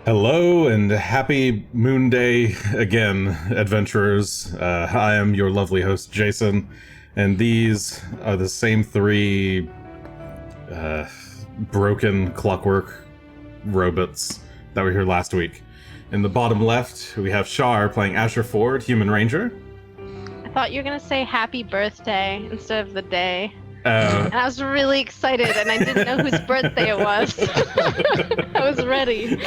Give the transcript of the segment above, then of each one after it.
Hello and happy Moon Day again, adventurers. I am your lovely host, Jason, and these are the same three broken clockwork robots that were here last week. In the bottom left, we have Char playing Asher Ford, Human Ranger. I thought you were going to say happy birthday instead of the day. And I was really excited, and I didn't know whose birthday it was. I was ready.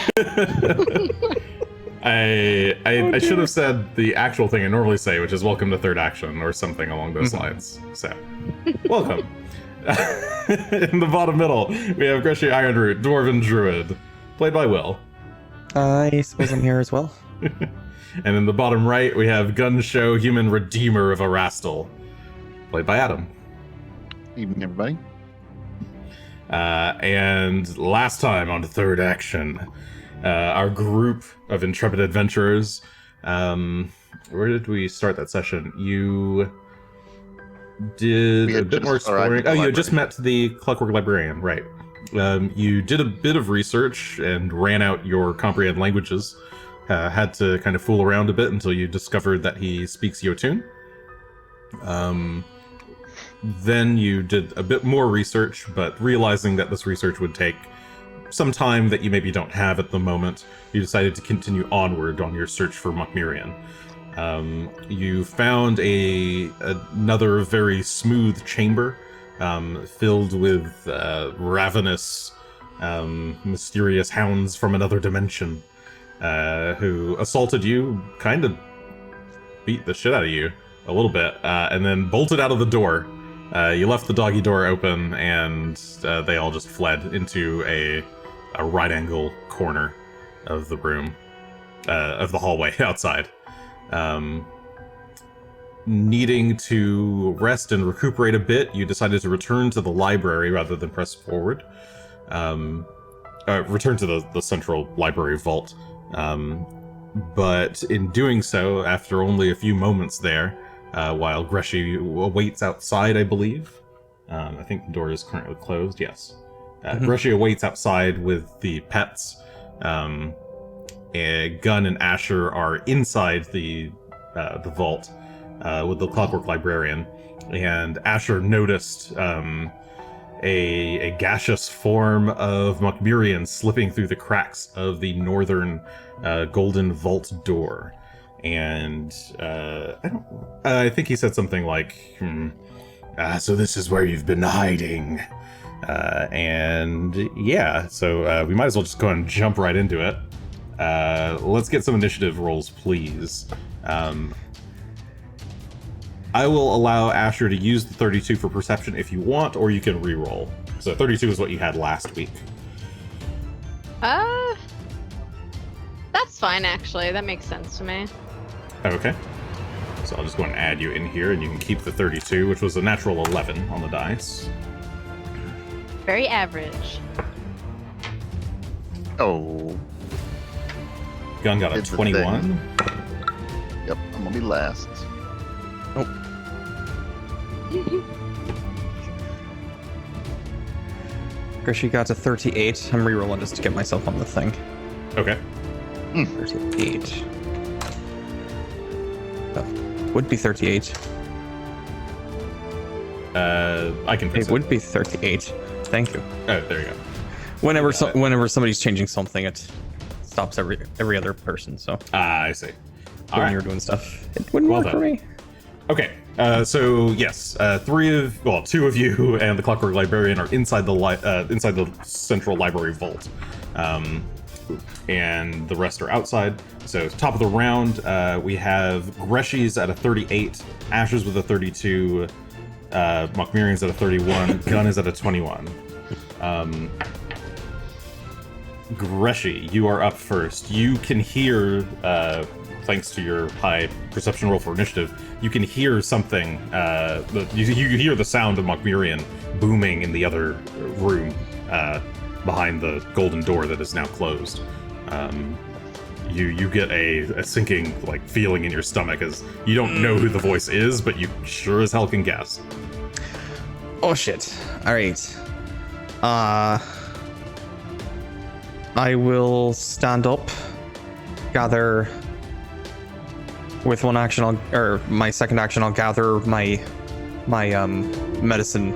I should have said the actual thing I normally say, which is welcome to third action, or something along those lines. So, welcome. In the bottom middle, we have Greshy Ironroot, Dwarven Druid, played by Will. I suppose I'm here as well. And in the bottom right, we have Gunn, Shough, Human Redeemer of Erastil, played by Adam. Evening, everybody. And last time on third action, our group of intrepid adventurers, where did we start that session? You did a bit more exploring. Oh, you had just met the Clockwork Librarian, right. You did a bit of research and ran out your comprehend languages. Had to kind of fool around a bit until you discovered that he speaks Jotun. Then you did a bit more research, but realizing that this research would take some time that you maybe don't have at the moment, you decided to continue onward on your search for Mokmirian. You found another very smooth chamber filled with ravenous, mysterious hounds from another dimension who assaulted you, kind of beat the shit out of you a little bit, and then bolted out of the door. You left the doggy door open, and they all just fled into a right angle corner of the room, of the hallway outside. Needing to rest and recuperate a bit, you decided to return to the library rather than press forward. Return to the central library vault. But in doing so, after only a few moments there, while Greshy awaits outside, I believe. I think the door is currently closed, yes. Greshy awaits outside with the pets. Gunn and Asher are inside the vault with the Clockwork Librarian. And Asher noticed a gaseous form of Mokmirian slipping through the cracks of the golden vault door. And I think he said something like, so this is where you've been hiding. And yeah, so we might as well just go ahead and jump right into it. Let's get some initiative rolls, please. I will allow Asher to use the 32 for perception if you want, or you can re-roll. So 32 is what you had last week. That's fine, actually. That makes sense to me. Okay. So I'll just go and add you in here, and you can keep the 32, which was a natural 11 on the dice. Very average. Oh. Gunn got a It's the 21. Yep, I'm gonna be last. Oh. Greshy got a 38. I'm rerolling just to get myself on the thing. Okay. 38. Oh, would be 38. I can fix It would be 38. Thank you. Oh, there you go. Whenever somebody's changing something, it stops every other person. So I see. when you're doing stuff, it wouldn't work for me. Okay. So yes, two of you and the Clockwork Librarian are inside the central library vault, and the rest are outside. So top of the round, we have Greshy's at a 38, Asher's with a 32, Mokmirian's at a 31, Gunn is at a 21. Greshy, you are up first. You can hear, thanks to your high perception roll for initiative, you can hear something. You hear the sound of Mokmirian booming in the other room behind the golden door that is now closed. You get a sinking feeling in your stomach as you don't know who the voice is, but you sure as hell can guess. Oh shit! All right. I will stand up, gather. With one action, my second action, I'll gather my medicine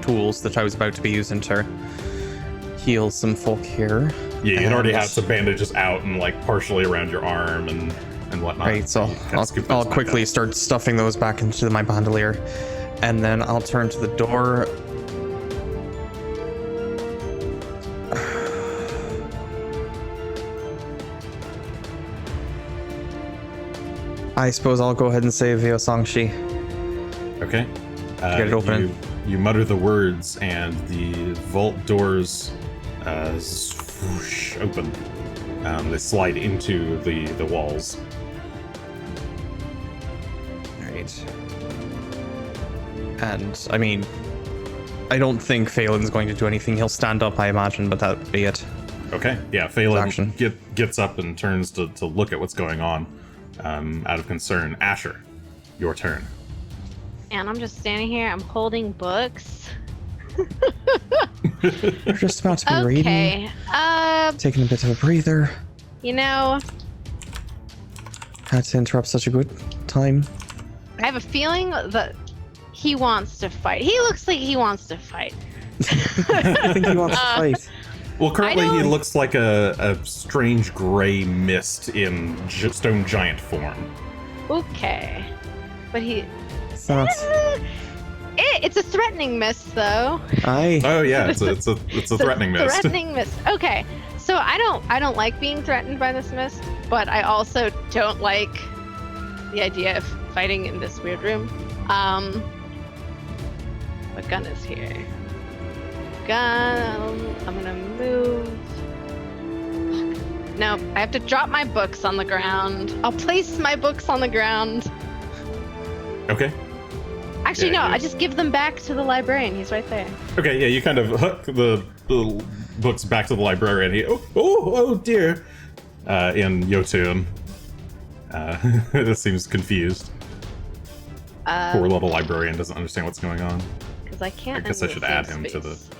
tools that I was about to be using to heal some folk here. Yeah, you'd already have some bandages out and like partially around your arm and whatnot. Right, so I'll quickly start stuffing those back into my bandolier, and then I'll turn to the door. I suppose I'll go ahead and say Veo Sangshi. Okay. Get it open. You mutter the words, and the vault doors swoosh open. They slide into the walls. Alright. And, I mean, I don't think Phelan's going to do anything. He'll stand up, I imagine, but that would be it. Okay. Yeah, Phelan Action. gets up and turns to look at what's going on. Out of concern. Asher, your turn. And I'm just standing here. I'm holding books. We're just about to be reading. Okay. Taking a bit of a breather. You know, Had to interrupt such a good time. I have a feeling that he wants to fight. He looks like he wants to fight. I think he wants to fight. Well, currently I he don't- looks like a strange gray mist in stone giant form. Okay. But he... It's not. It's a threatening mist, though. Aye. Oh yeah, it's a threatening mist. Threatening mist. Okay. So I don't like being threatened by this mist, but I also don't like the idea of fighting in this weird room. But Gunn is here. Gunn, I'm gonna move. Fuck. No, I have to drop my books on the ground. I'll place my books on the ground. Okay. Actually, Yeah, no, you- I just give them back to the librarian. He's right there. Okay, yeah, you kind of hook the books back to the librarian. He, oh dear, in Yotun. Seems confused. Poor little librarian doesn't understand what's going on. Because I can't. I guess I enter should the add same him to the- space.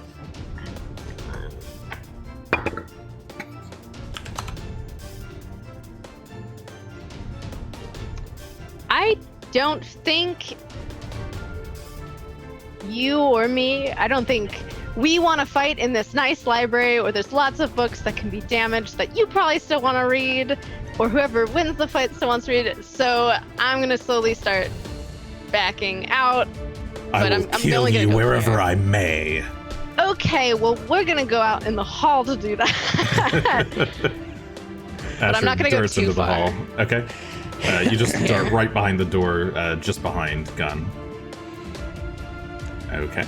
I don't think you or me, I don't think we want to fight in this nice library where there's lots of books that can be damaged that you probably still want to read, or whoever wins the fight still wants to read it. So I'm going to slowly start backing out. I But will I'm kill only gonna you go wherever there. I may. Okay, well, we're going to go out in the hall to do that. Asher I'm not gonna go darts too into the far. hall. Okay. You just dart right behind the door, just behind Gunn. Okay.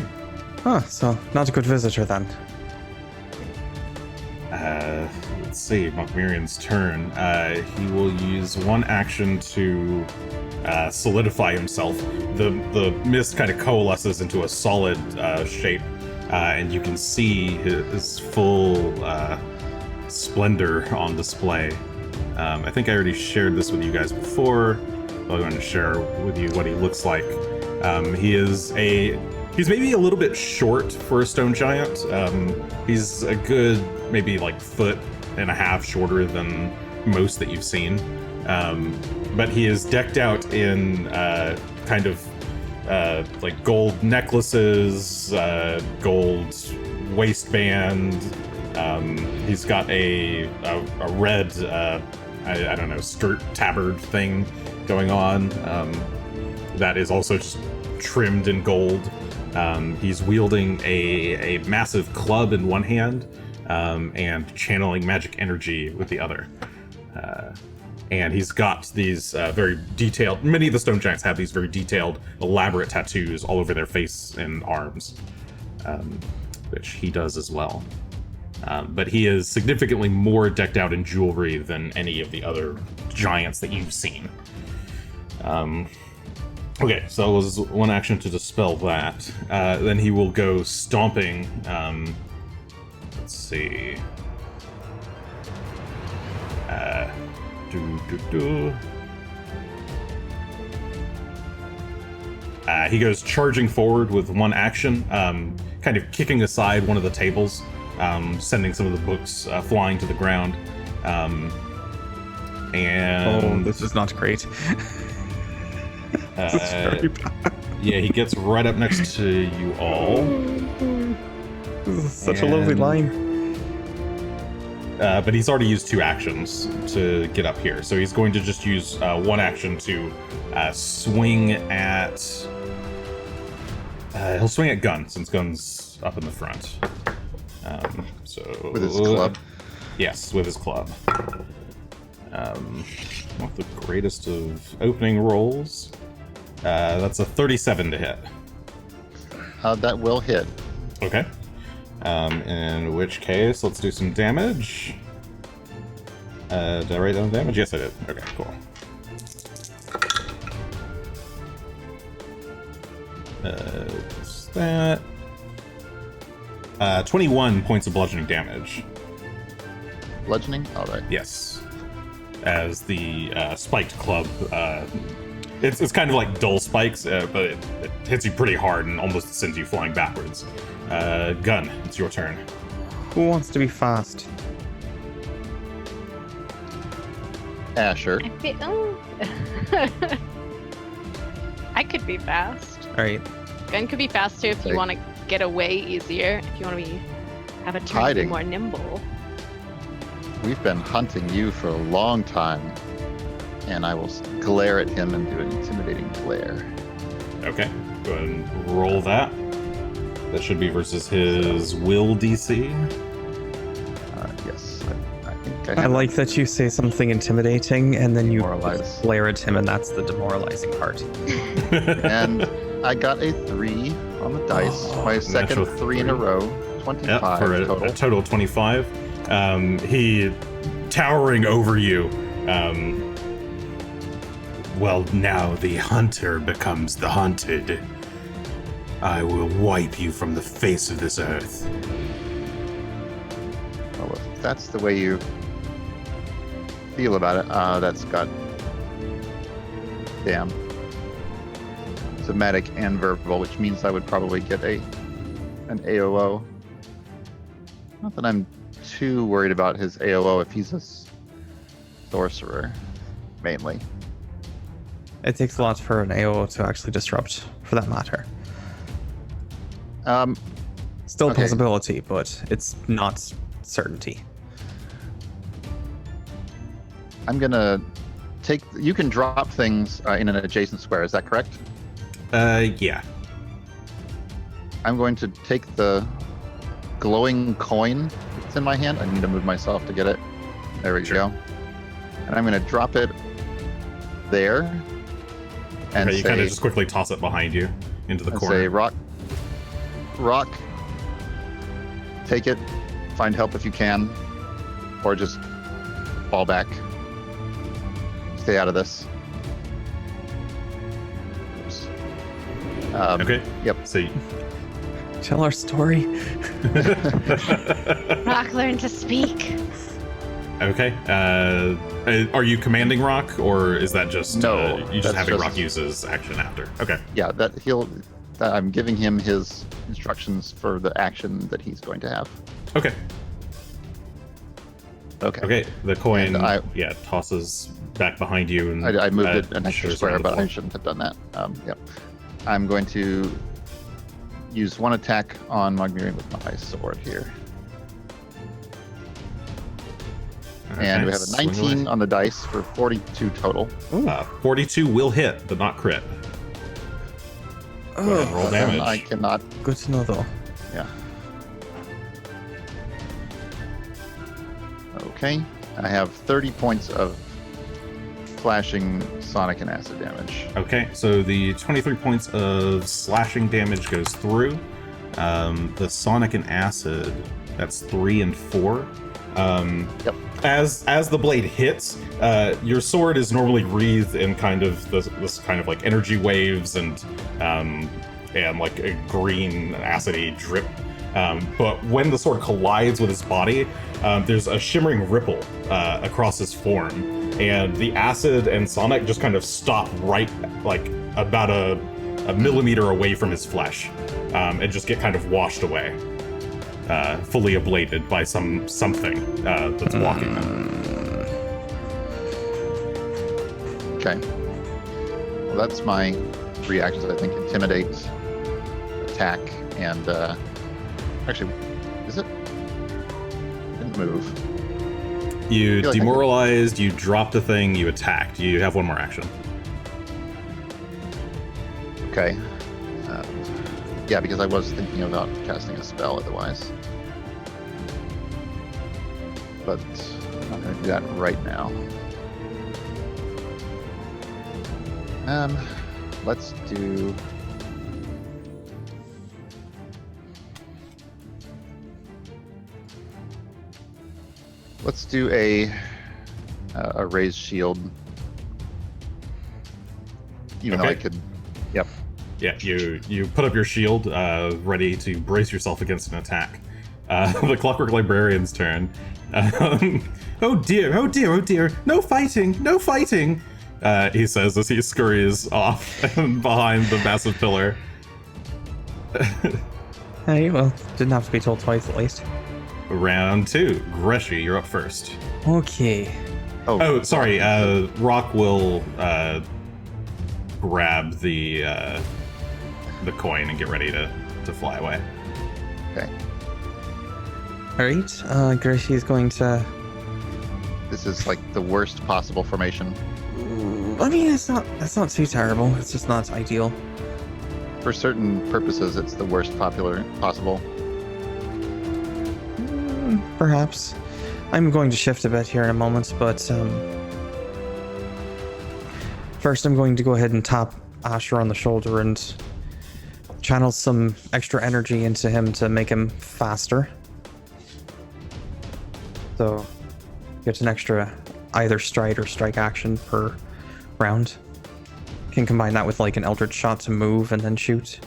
Huh, so not a good visitor then. Let's see, Mockmirian's turn. He will use one action to solidify himself. The mist kind of coalesces into a solid shape, and you can see his full splendor on display. I think I already shared this with you guys before. I'm going to share with you what he looks like. He's maybe a little bit short for a stone giant. He's a good maybe like foot and a half shorter than most that you've seen. But he is decked out in kind of like gold necklaces, gold waistband. He's got a red I don't know, skirt tabard thing going on that is also just trimmed in gold. He's wielding a massive club in one hand and channeling magic energy with the other. And he's got these very detailed, many of the stone giants have these very detailed, elaborate tattoos all over their face and arms, which he does as well. But he is significantly more decked out in jewelry than any of the other giants that you've seen. Okay, so it was one action to dispel that. Then he will go stomping. Let's see. He goes charging forward with one action, kind of kicking aside one of the tables sending some of the books flying to the ground. And this is not great. This is very bad. yeah, he gets right up next to you all. This is such a lovely line. But he's already used 2 actions to get up here, so he's going to just use 1 action to swing at. He'll swing at Gunn, since Gunn's up in the front. So With his club. Yes, with his club. Not the greatest of opening rolls. That's a 37 to hit. That will hit. Okay. In which case, let's do some damage. Did I write down damage? Yes, I did. Okay, cool. What's that? 21 points of bludgeoning damage. Bludgeoning? Alright. Yes. As the spiked club, it's kind of like dull spikes, but it hits you pretty hard and almost sends you flying backwards. Gunn, it's your turn. Who wants to be fast? Asher. I could be fast. All right. Gunn could be fast too if you Okay. want to get away easier. If you want to have a turn to be Hiding. more nimble. We've been hunting you for a long time. And I will glare at him and do an intimidating glare. Okay, go ahead and roll that. That should be versus his will DC. Yes. I think I I have like that you say something intimidating and then you Demoralize. glare at him, and that's the demoralizing part. And I got a 3 on the dice. Oh, My second natural 3 in a three. row. Yep, 25 for a total. total of 25. He towering over you. Well, now the hunter becomes the hunted. I will wipe you from the face of this earth. Well, if that's the way you feel about it, that's got damn somatic and verbal, which means I would probably get an AOO. Not that I'm too worried about his AOO if he's a sorcerer, mainly. It takes a lot for an AO to actually disrupt, for that matter. Still a Okay. possibility, but it's not certainty. I'm gonna take. You can drop things in an adjacent square. Is that correct? Yeah. I'm going to take the glowing coin that's in my hand. I need to move myself to get it. There we Sure. go. And I'm going to drop it there. And Okay, you kind say, of just quickly toss it behind you into the and corner. say, rock, take it, find help if you can, or just fall back. Stay out of this. Oops. Okay. Yep. So you- Tell our story. Rock learn to speak. Okay. Are you commanding Rock, or is that just No, you just that's having just- Rock use his action after? Okay. Yeah, that I'm giving him his instructions for the action that he's going to have. Okay. Okay. Okay. The coin, And tosses back behind you, and I moved it an extra shivers square, around the but I floor. shouldn't have done that. Yep. I'm going to use one attack on Mogmirian with my sword here. And we have a swing 19 away. on the dice for 42 total. 42 will hit, but not crit. Go ahead and roll Oh, damage. And I cannot. good to know, though. Yeah. Okay. I have 30 points of flashing sonic and acid damage. Okay, so the 23 points of slashing damage goes through. The sonic and acid, that's 3 and 4. Yep. As the blade hits, your sword is normally wreathed in kind of this kind of like energy waves and like a green acidy drip. But when the sword collides with his body, there's a shimmering ripple across his form, and the acid and sonic just kind of stop right like about a millimeter away from his flesh, and just get kind of washed away. fully ablated by something that's walking them. Okay. Well, that's my reactions. I think intimidate, attack, and actually, is it? Didn't move. You feel like I demoralized. You dropped a thing. You attacked. You have one more action. Okay. Yeah, because I was thinking about casting a spell otherwise. But I'm not going to do that right now. Let's do... Let's do a raised shield. Even though I Okay. could... Yep. Yeah, you put up your shield, ready to brace yourself against an attack. The Clockwork Librarian's turn. Oh dear, oh dear, oh dear! No fighting, no fighting! He says as he scurries off behind the massive pillar. Hey, well, didn't have to be told twice at least. Round 2. Greshy, you're up first. Okay. Oh, sorry. Rock will grab the coin and get ready to fly away. Okay. Alright, Greshy is going to... This is like the worst possible formation. I mean, it's not too terrible. It's just not ideal. For certain purposes, it's the worst possible. Perhaps. I'm going to shift a bit here in a moment, but first I'm going to go ahead and tap Asher on the shoulder and channel some extra energy into him to make him faster. So, get an extra either stride or strike action per round. Can combine that with like an Eldritch shot to move and then shoot,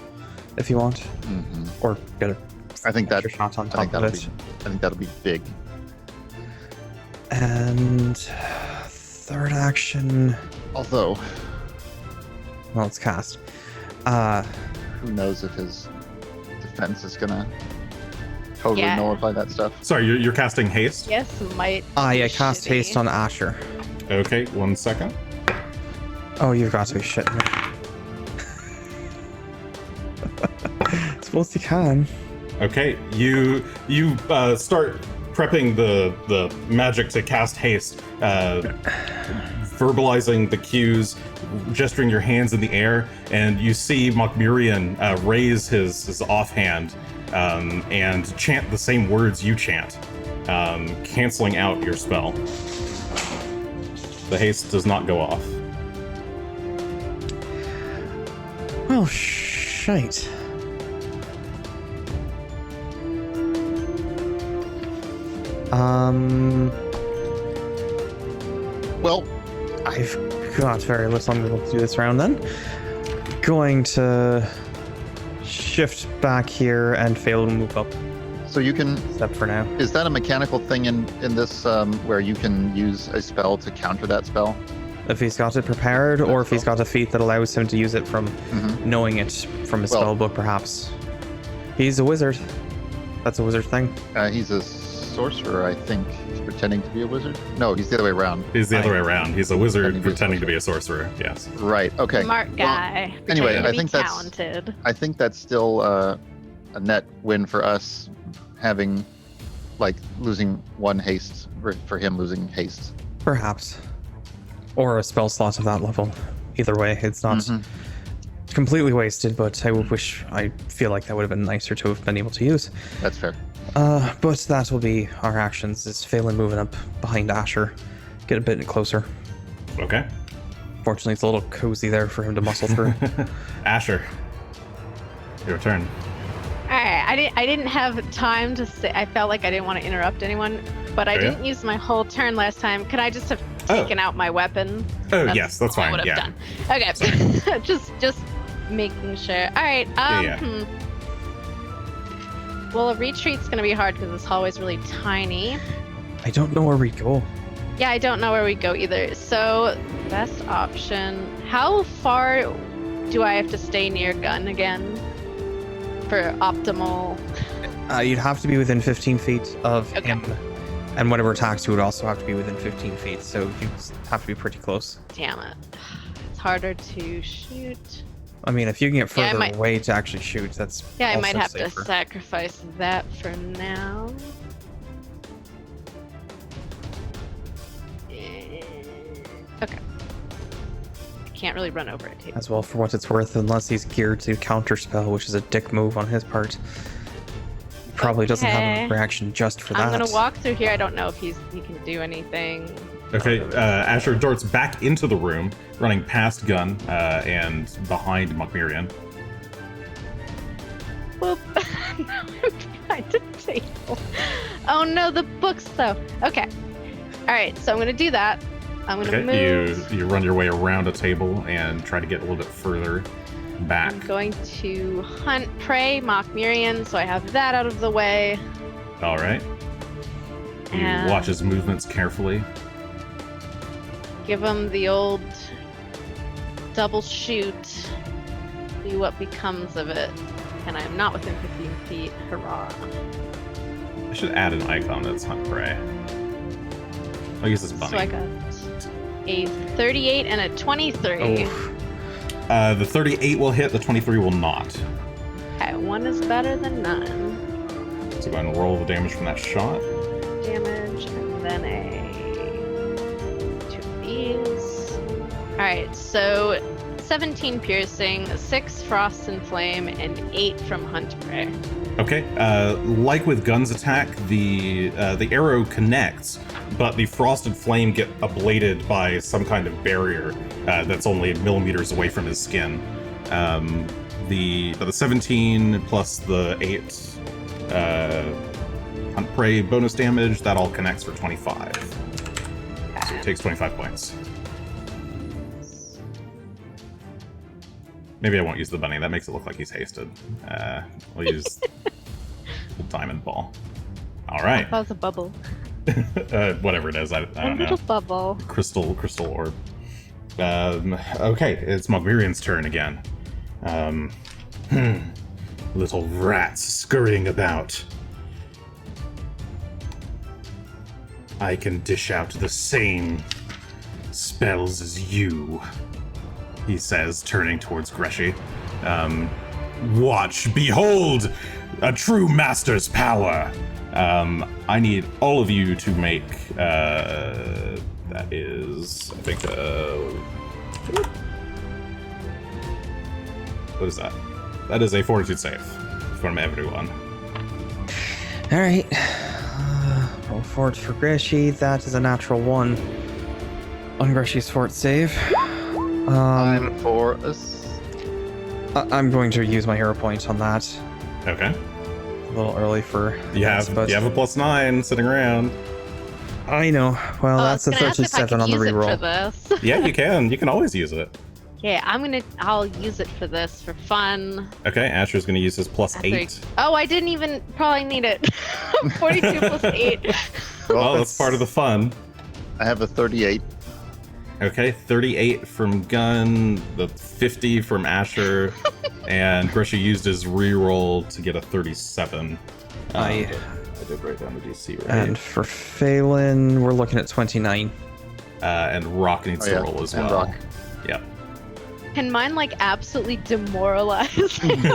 if you want, or get a I think that extra shot on I think top of that'll it. I think that'll be big. And third action. Although, Well, it's cast. who knows if his defense is gonna totally Yeah. nullify that stuff. Sorry, you're casting haste? Yes, might. Yeah, be cast shitty. haste on Asher. Okay, 1 second. Oh, you've got to be shitting me. Suppose you can. Okay, you start prepping the magic to cast haste, verbalizing the cues, gesturing your hands in the air, and you see Mokmurian raise his offhand and chant the same words you chant, canceling out your spell. The haste does not go off. Oh, shite. Well, I've got very little I'm able to do this round then. Going to shift back here and fail to move up so you can. a step for now. Is that a mechanical thing in this where you can use a spell to counter that spell? If he's got it prepared, or if he's got a feat that allows him to use it from knowing it from his Well- spell book, perhaps. He's a wizard. That's a wizard thing. He's a sorcerer, I think. He's pretending to be a wizard. No, he's the other way around. He's the other way around. He's a wizard Pretending to be a pretending to be a sorcerer. Yes. Right. Okay. Smart Well, guy. anyway, pretending to I be think that's- talented. I think that's still a net win for us, having like losing one haste for him losing haste. Perhaps. Or a spell slot of that level. Either way, it's not completely wasted, but I feel like that would have been nicer to have been able to use. That's fair. But that will be our actions, is Phelan moving up behind Asher. Get a bit closer. Okay. Fortunately, it's a little cozy there for him to muscle through. Asher, your turn. All right, I didn't have time to say. I felt like I didn't want to interrupt anyone, but I Oh, yeah? didn't use my whole turn last time. Could I just have taken out my weapon? Oh, yes, that's all I fine. would have Yeah. done. Okay, just making sure. All right. Yeah. Well, a retreat's gonna be hard because this hallway's really tiny. I don't know where we go. Yeah, I don't know where we go either. So, best option. How far do I have to stay near Gunn again for optimal? You'd have to be within 15 feet of Okay. him, and whatever attacks you would also have to be within 15 feet. So you'd have to be pretty close. Damn it. It's harder to shoot. I mean, if you can get Yeah, I further might- away to actually shoot, that's Yeah, I also might have safer. to sacrifice that for now. Okay. I can't really run over it. Too. As well, for what it's worth, unless he's geared to counterspell, which is a dick move on his part. He probably doesn't have Okay. a reaction just for that. I'm gonna walk through here. I don't know if he can do anything. Okay, Asher darts back into the room, running past Gunn and behind Mokmirian. Whoop. Now I'm behind the table. Oh no, the books though. Okay. Alright, so I'm gonna do that. I'm gonna Okay, move. you run your way around a table and try to get a little bit further back. I'm going to hunt prey, Mokmirian, so I have that out of the way. All right. You And- watch his movements carefully. Give him the old double shoot. See what becomes of it. And I'm not within 15 feet. Hurrah. I should add an icon that's hunt prey. I guess it's bunny. So I got a 38 and a 23. Oh, The 38 will hit, the 23 will not. Okay, one is better than none. So go ahead and roll the damage from that shot. Damage, and then two of these. Alright, so 17 piercing, 6 frost and flame, and 8 from hunt prey. Okay, like with Gunn's attack, the arrow connects, but the frosted flame get ablated by some kind of barrier that's only millimeters away from his skin. The 17 plus the 8 hunt prey bonus damage, that all connects for 25. So it takes 25 points. Maybe I won't use the bunny. That makes it look like he's hasted. We'll use the diamond ball. All right. That was a bubble. Whatever it is, I A don't little know. bubble. Crystal orb. Okay, it's Mokmirian's turn again. Little rats scurrying about. I can dish out the same spells as you, he says, turning towards Greshy. Watch, behold, a true master's power. I need all of you to make, that is, I think, what is that? That is a fortitude save from everyone. all right. Roll forward for Greshy. That is a natural 1 on Greshy's fort save. Time for us. I'm going to use my hero point on that. Okay. A little early for. You have a +9 sitting around. I know. Well, Oh, that's a I was gonna ask if I 37 could on the use it for reroll. this. Yeah, you can. You can always use it. Yeah, I'll use it for this for fun. Okay, Asher's going to use his +8. Oh, I didn't even probably need it. 42 plus 8. Well, that's part of the fun. I have a 38. Okay, 38 from Gunn, the 50 from Asher, and Greshy used his reroll to get a 37. I did write down the DC, right? And for Phelan, we're looking at 29. And Rock needs to roll as and well. Rock. Yep. Can mine like absolutely demoralize him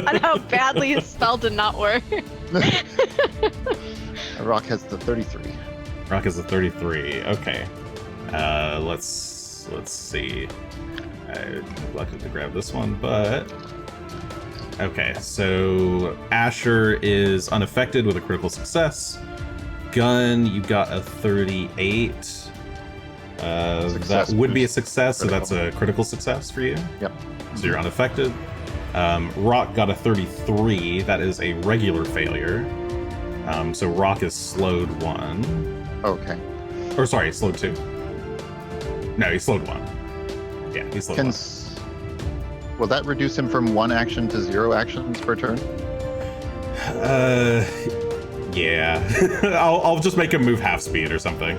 on how badly his spell did not work? Rock has the 33. Rock is a 33. Okay. Let's see. I neglected to grab this one, but okay. So Asher is unaffected with a critical success. Gunn, you got a 38. That would be a success, so that's a critical success for you. Yep. So you're unaffected. Rock got a 33. That is a regular failure. So Rock is slowed 1. Okay. Or sorry, slowed 2. No, he slowed 1. Yeah, he slowed 1. Will that reduce him from 1 action to 0 actions per turn? Yeah. I'll just make him move half speed or something.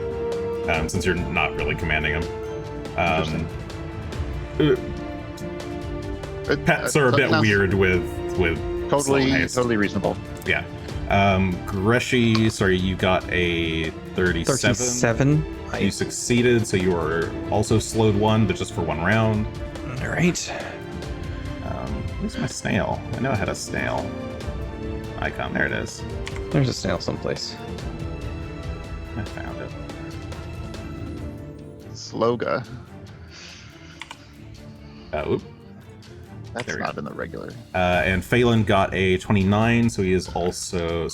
Since you're not really commanding him. Pets are a bit sounds weird with Totally, slow haste. totally reasonable. Yeah. Greshy, sorry, you got a 37. 37. You succeeded, so you are also slowed 1, but just for 1 round. All right. Where's my snail? I know I had a snail icon. There it is. There's a snail someplace. I found it. Sloga. Oop. That's There we not in the regular. And Phelan got a 29, so he is also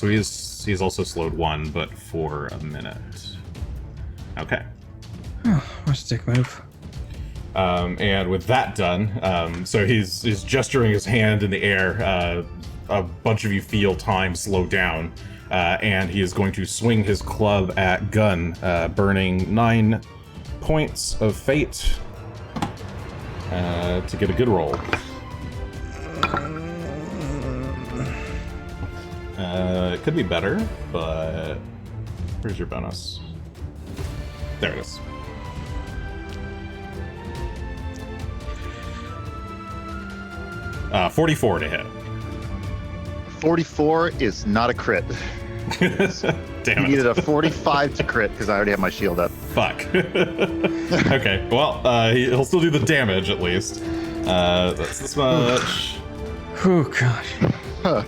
slowed 1, but for a minute. Okay. Oh, what's a dick move? And with that done, so he's gesturing his hand in the air. A bunch of you feel time slow down, and he is going to swing his club at Gunn, burning 9 points of fate to get a good roll. It could be better, but where's your bonus? There it is. Uh, 44 to hit. 44 is not a crit. Damn You it. needed a 45 to crit because I already have my shield up. Fuck. Okay, well, he'll still do the damage at least. That's this much. Oh god. Huh.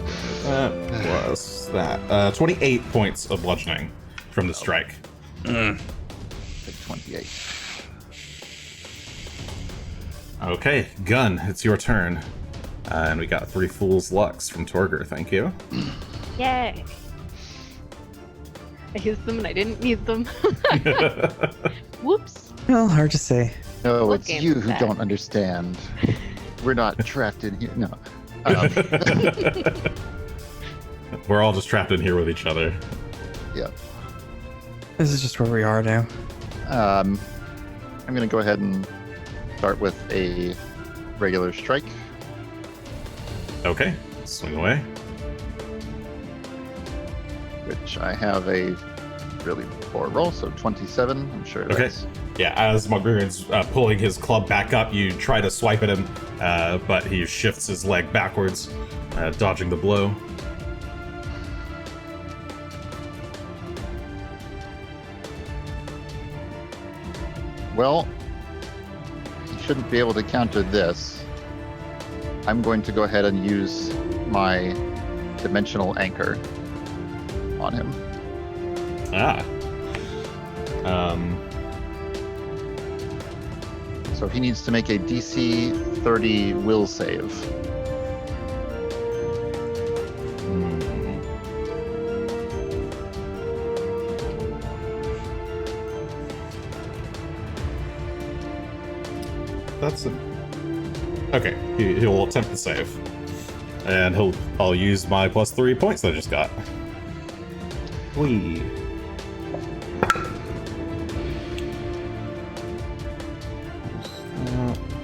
Plus that. 28 points of bludgeoning from the strike. Take 28. Okay, Gunn, it's your turn. And we got 3 Fool's Lucks from Torgr, thank you. Yay. I used them and I didn't need them. Whoops. Well, hard to say. No, What it's game you is who that? don't understand. We're not trapped in here. No. We're all just trapped in here with each other. Yeah. This is just where we are now. I'm going to go ahead and start with a regular strike. Okay, swing away. Which I have a really poor roll, so 27. I'm sure Okay. that's... Yeah, as Mugrian's pulling his club back up, you try to swipe at him, but he shifts his leg backwards, dodging the blow. Well, he shouldn't be able to counter this. I'm going to go ahead and use my dimensional anchor on him. Ah. So he needs to make a DC 30 will save. That's a... Okay, he'll attempt to save. And I'll use my +3 points that I just got. Whee.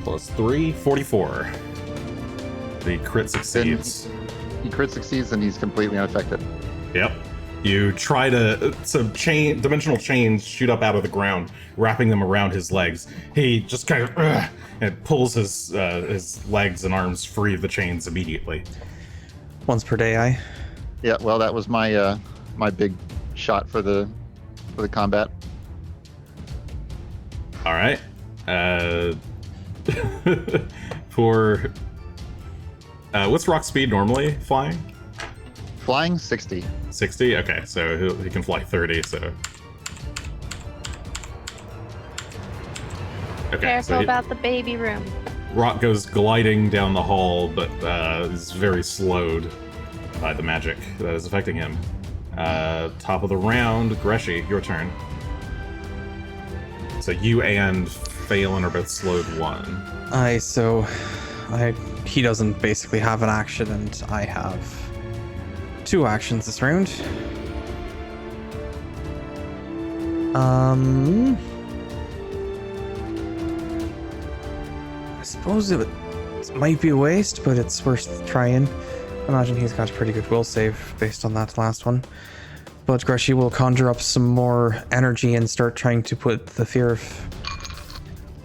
+3, 44. The crit succeeds. He crit succeeds and he's completely unaffected. Yep. You try to... Some dimensional chains shoot up out of the ground, wrapping them around his legs. He just kind of... and pulls his legs and arms free of the chains immediately. Once per day, I. Yeah, well, that was my my big shot for the combat. All right. For what's Rock's speed normally flying? Flying 60. 60. Okay, so he can fly 30. So okay. Careful about the baby room. Rock goes gliding down the hall, but is very slowed by the magic that is affecting him. Top of the round, Greshy, your turn. So you and Phelan are both slowed 1. He doesn't basically have an action, and I have 2 actions this round. I suppose it might be a waste, but it's worth trying. I imagine he's got a pretty good will save based on that last one. But Greshy will conjure up some more energy and start trying to put the fear of,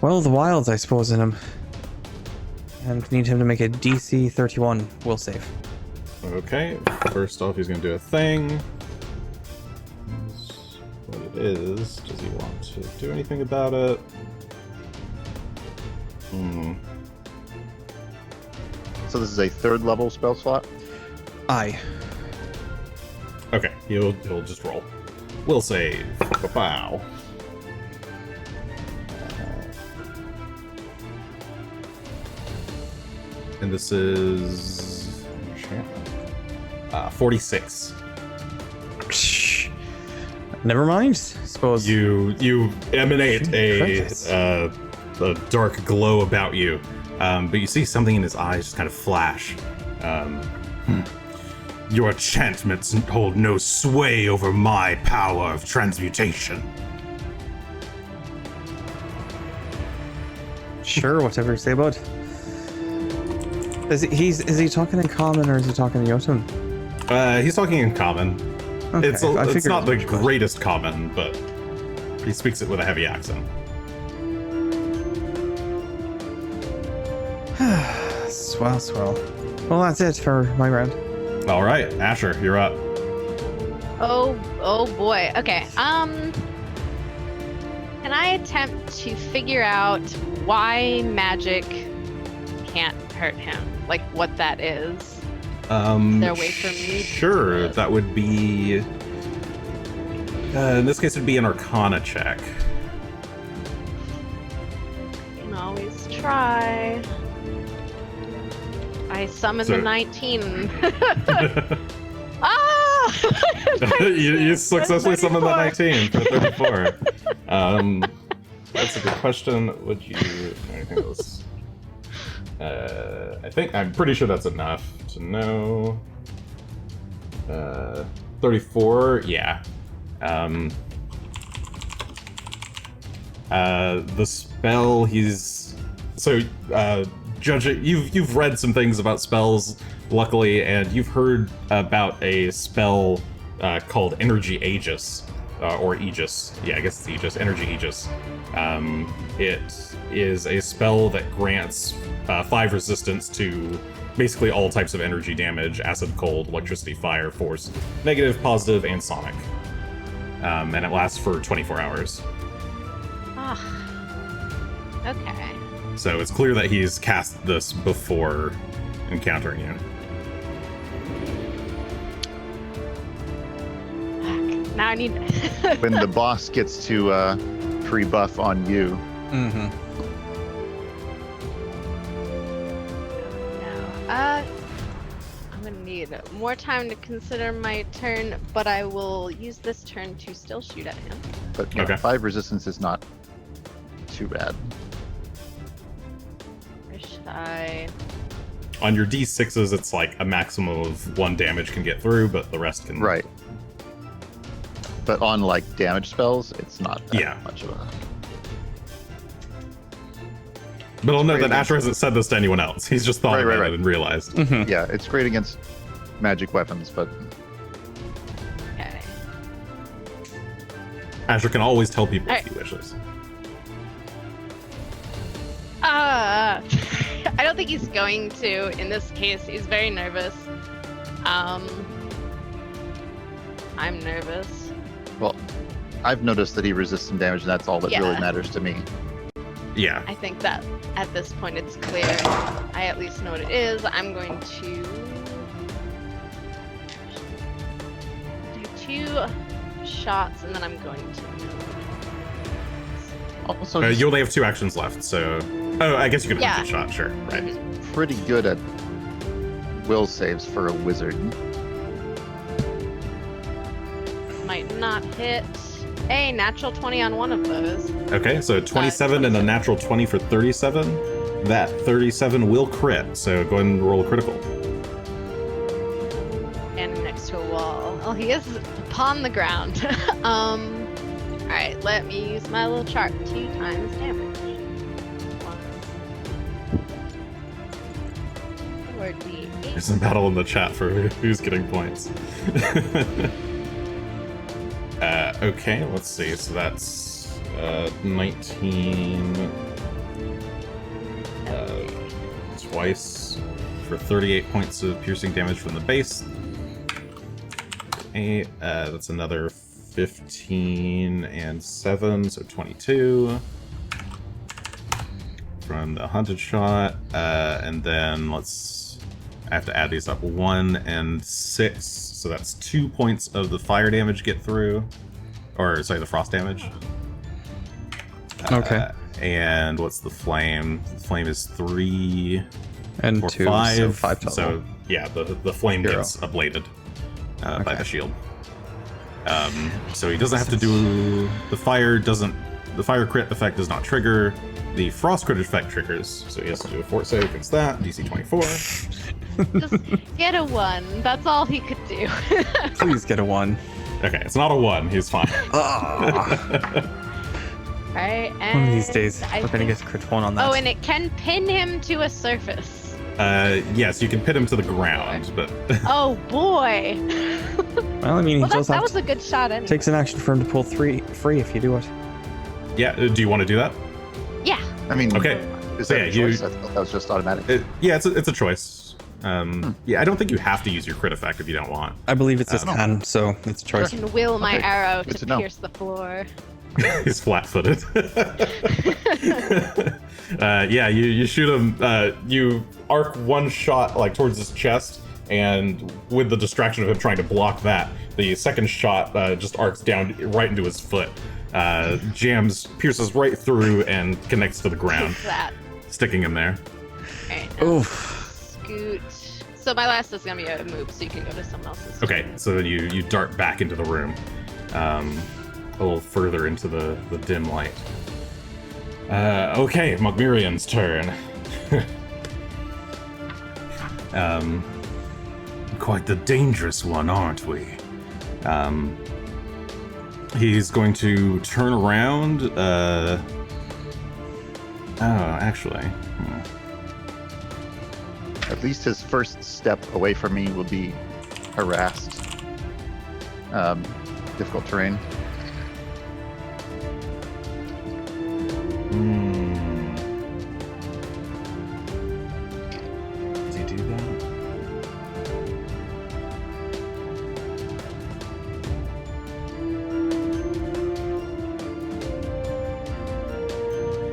well, the wilds, I suppose, in him. And need him to make a DC 31 will save. Okay, first off, he's going to do a thing. What it is, does he want to do anything about it? So this is a 3rd level spell slot? Aye. Okay, he'll just roll. Will save. Wow. And this is 46. Never mind. Suppose You emanate a dark glow about you, but you see something in his eyes just kind of flash. Your enchantments hold no sway over my power of transmutation. Sure, whatever you say about. Is he talking in common or is he talking in Jotun? He's talking in common. Okay, It's figured not the as much, but- greatest common, but he speaks it with a heavy accent. Swell. Well, that's it for my round. All right, Asher, you're up. Oh boy. Okay. Can I attempt to figure out why magic can't hurt him? Like what that is? Is there a way for me to Sure, do it? that would be. In this case, it'd be an Arcana check. Can always try. I summon So- the 19. Ah! you successfully summoned the 34. 19 for 34. That's a good question. Would you do anything else? I'm pretty sure that's enough to know. 34, yeah. The spell judging, you've read some things about spells, luckily, and you've heard about a spell called Energy Aegis, or Aegis. Yeah, I guess it's Aegis. Energy Aegis. It is a spell that grants 5 resistance to basically all types of energy damage: acid, cold, electricity, fire, force, negative, positive, and sonic. And it lasts for 24 hours. Ah. Okay. So it's clear that he's cast this before encountering you. Fuck. Now I need. When the boss gets to free buff on you, Mm-hmm. No. I'm gonna need more time to consider my turn, but I will use this turn to still shoot at him. but Okay. 5 resistance is not too bad. Or should I? On your D6s, it's like a maximum of 1 damage can get through, but the rest can... Right. But on like damage spells, it's not that Yeah. much of a. But I'll note Great that Asher hasn't said this to anyone else. He's just thought Right, about right. it and realized. Mm-hmm. Yeah, it's great against magic weapons, but Okay. Asher can always tell people Alright. if he wishes. I don't think he's going to in this case. He's very nervous. I'm nervous. well, I've noticed that he resists some damage, and that's all that really Yeah. matters to me. Yeah. I think that at this point it's clear. I at least know what it is. I'm going to do 2 shots and then I'm going to. Also, You he's only have 2 actions left, so... Oh, I guess you can Yeah. have a shot, sure. Right. pretty good at will saves for a wizard. Might not hit. A natural 20 on one of those. Okay, so 27 and a 27. natural 20 for 37. That 37 will crit, so go ahead and roll a critical. Standing next to a wall. Oh, he is upon the ground. Alright, let me use my little chart. 2 times damage. 1. 4d8. There's some battle in the chat for who's getting points. Okay, let's see. So that's 19 twice for 38 points of piercing damage from the base. That's another 15 and 7, so 22 from the hunted shot. And then I have to add these up. 1 and 6, so that's 2 points of the fire damage get through. Or, sorry, the frost damage. Okay. And what's the flame? The flame is 3 And 4, 2, 5. so 5 total. So, yeah, the flame Hero. gets ablated by Okay. the shield. So he doesn't have to do... The fire crit effect does not trigger. The frost crit effect triggers, so he has to do a fort save against that, DC 24. Just get a 1. That's all he could do. Please get a 1. Okay, it's not a 1, he's fine. Ah. Alright, and One of these days, I we're gonna think- get crit 1 on that. Oh, and it can pin him to a surface. Yes, you can pin him to the ground, but... Oh boy! Well, I mean, he Well, does that have was a good shot anyway. takes an action for him to pull free if you do it. yeah, do you want to do that? Yeah. I mean, Okay. is So that yeah, a you- choice? I thought that was just automatic. Yeah, it's a choice. Yeah, I don't think you have to use your crit effect if you don't want. I believe it's his I don't can, so it's a I choice. can will my Okay, arrow good to to know. pierce the floor. He's flat-footed. Yeah, you shoot him. You arc one shot like towards his chest, and with the distraction of him trying to block that, the second shot just arcs down right into his foot. Pierces right through and connects to the ground, What's that? sticking him there. Alright, now Oof. scoot. So my last is gonna be a move, so you can go to someone else's. Okay, so then you dart back into the room, a little further into the dim light. Okay, Mogmirian's turn. Quite the dangerous one, aren't we? He's going to turn around. Actually. At least his first step away from me will be harassed. Difficult terrain. Does he do that?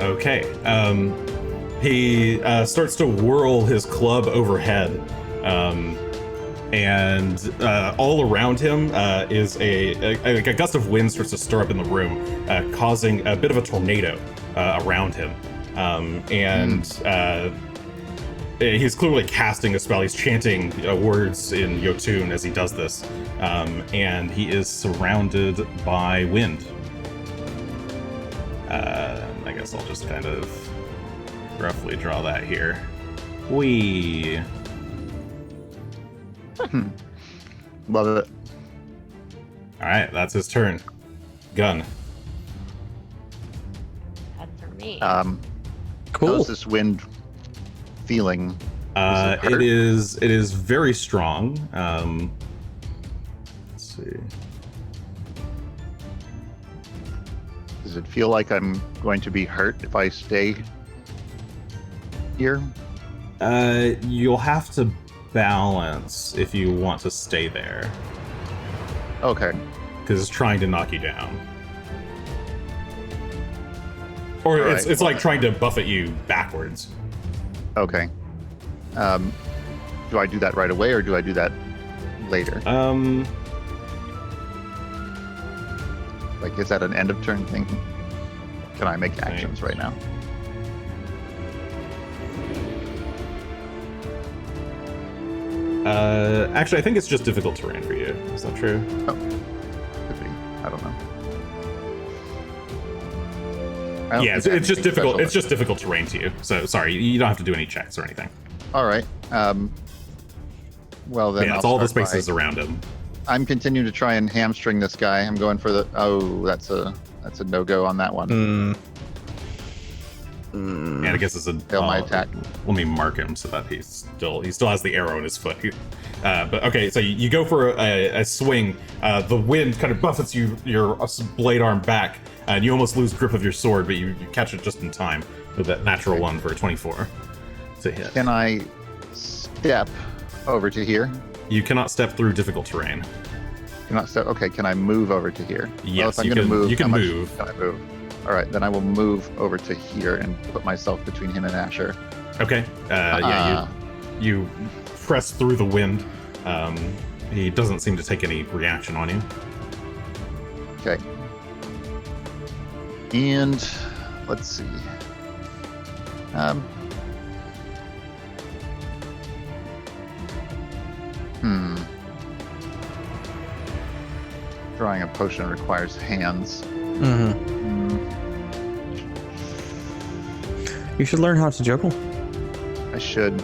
Okay. He starts to whirl his club overhead, and all around him is a gust of wind starts to stir up in the room, causing a bit of a tornado around him. He's clearly casting a spell. He's chanting words in Yotun as he does this, and he is surrounded by wind. I guess I'll just kind of roughly draw that here. Whee! Love it. Alright, that's his turn. Gun. That's for me. How's Cool. this wind feeling? It hurt? is very strong. Let's see. Does it feel like I'm going to be hurt if I stay here? You'll have to balance if you want to stay there, Okay. because it's trying to knock you down. Or Alright, it's like trying to buffet you backwards. Okay. Do I do that right away or do I do that later? Like, is that an end of turn thing? Can I make actions right now? Actually, I think it's just difficult terrain for you. Is that true? Oh, could be. I don't know. I don't Yeah, think I have it's just anything difficult. special. It's just difficult terrain to you. So sorry, you don't have to do any checks or anything. All right. Well then, Yeah, it's I'll all the start spaces by- around him. I'm continuing to try and hamstring this guy. I'm going for the. Oh, that's a no-go on that one. Mm. And I guess it's a Fail my attack. Let me mark him so that he still has the arrow in his foot. But okay, so you go for a swing. The wind kind of buffets your blade arm back, and you almost lose grip of your sword, but you catch it just in time with that natural one for a 24 to hit. Can I step over to here? You cannot step through difficult terrain. Cannot step. Okay, can I move over to here? Yes, well, if I'm you gonna can. move, You can how much move. Can I move? All right, then I will move over to here and put myself between him and Asher. Okay. Yeah, you press through the wind. He doesn't seem to take any reaction on you. Okay. And let's see. Drawing a potion requires hands. You should learn how to juggle. I should.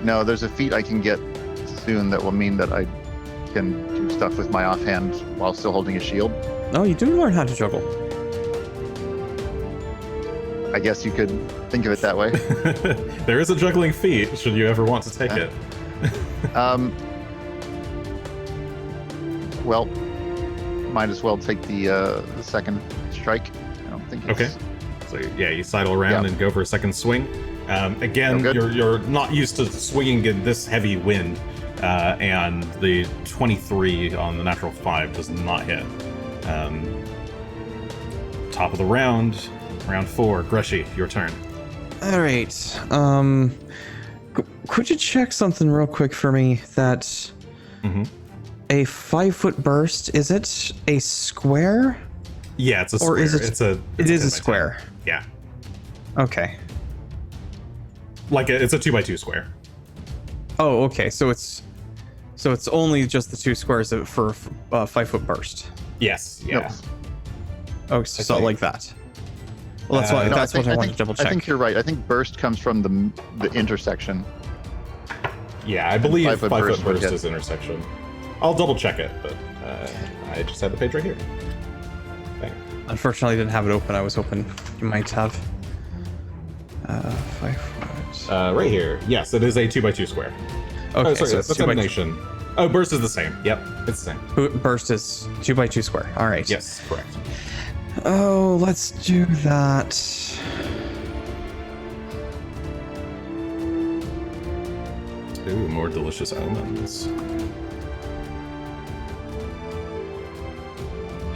No, there's a feat I can get soon that will mean that I can do stuff with my offhand while still holding a shield. No, you do learn how to juggle. I guess you could think of it that way. There is a juggling feat, should you ever want to take it. Well, might as well take the second strike. I don't think it's... Okay. So yeah, you sidle around and go for a second swing. Again, Oh, good. you're not used to swinging in this heavy wind, and the 23 on the natural 5 does not hit. Top of the round, round 4. Greshy, your turn. All right. Could you check something real quick for me? That a 5-foot burst, is it a square? Yeah, it's a square. Or is it? It's a 10 it is by a 10. square. Yeah, Okay. like it's a 2x2 square. Oh, okay. So it's only just the 2 squares for a 5-foot burst. Yes. Yeah. Oh, so see. like that. Well, that's why. No, That's what I wanted to double check. I think you're right. I think burst comes from the intersection. Yeah, I believe 5-foot 5-foot burst would burst hit. is intersection. I'll double check it, but I just had the page right here. Thank you. Unfortunately, I didn't have it open. I was hoping you might have. 5 foot. Right here. Yes, it is a 2x2 square. Okay, Oh, sorry, so it's that's 2 by 2. emanation. Oh, burst is the same. Yep, it's the same. Burst is 2 by 2 square. All right. Yes, correct. Oh, let's do that. Ooh, more delicious omens.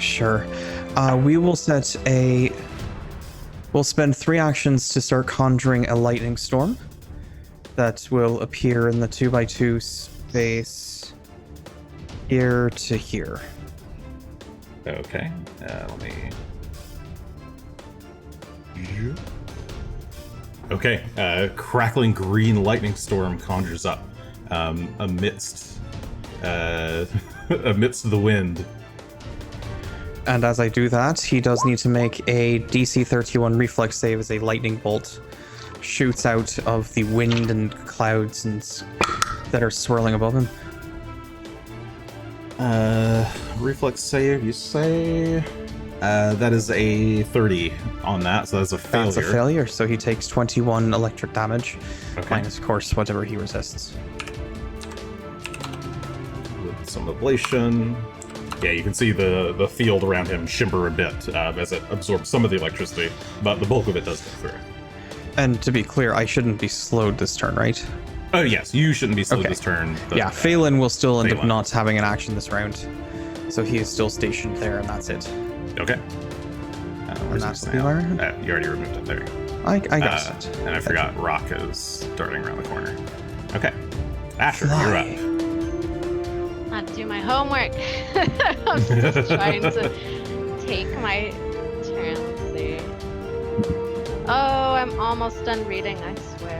Sure. We will set a. We'll spend 3 actions to start conjuring a lightning storm that will appear in the 2 by 2 space here to here. Okay, let me. Okay, crackling green lightning storm conjures up amidst amidst the wind. And as I do that, he does need to make a DC 31 reflex save as a lightning bolt shoots out of the wind and clouds that are swirling above him. Reflex save, you say? That is a 30 on that, so that's a failure. That's a failure, so he takes 21 electric damage, Okay. minus, of course, whatever he resists. With some ablation. Yeah, you can see the field around him shimmer a bit as it absorbs some of the electricity, but the bulk of it does go through. And to be clear, I shouldn't be slowed this turn, right? Oh yes, you shouldn't be slowed Okay. this turn. But, Yeah, Phelan will still end up Phelan. not having an action this round. So he is still stationed there, and that's it. Okay. Where's that's this the now? iron? You already removed it there. I got it. And I forgot Rock is darting around the corner. Okay. Asher, Fly. you're up. Not do my homework. I'm just trying to take my turn. Let's see. Oh, I'm almost done reading, I swear.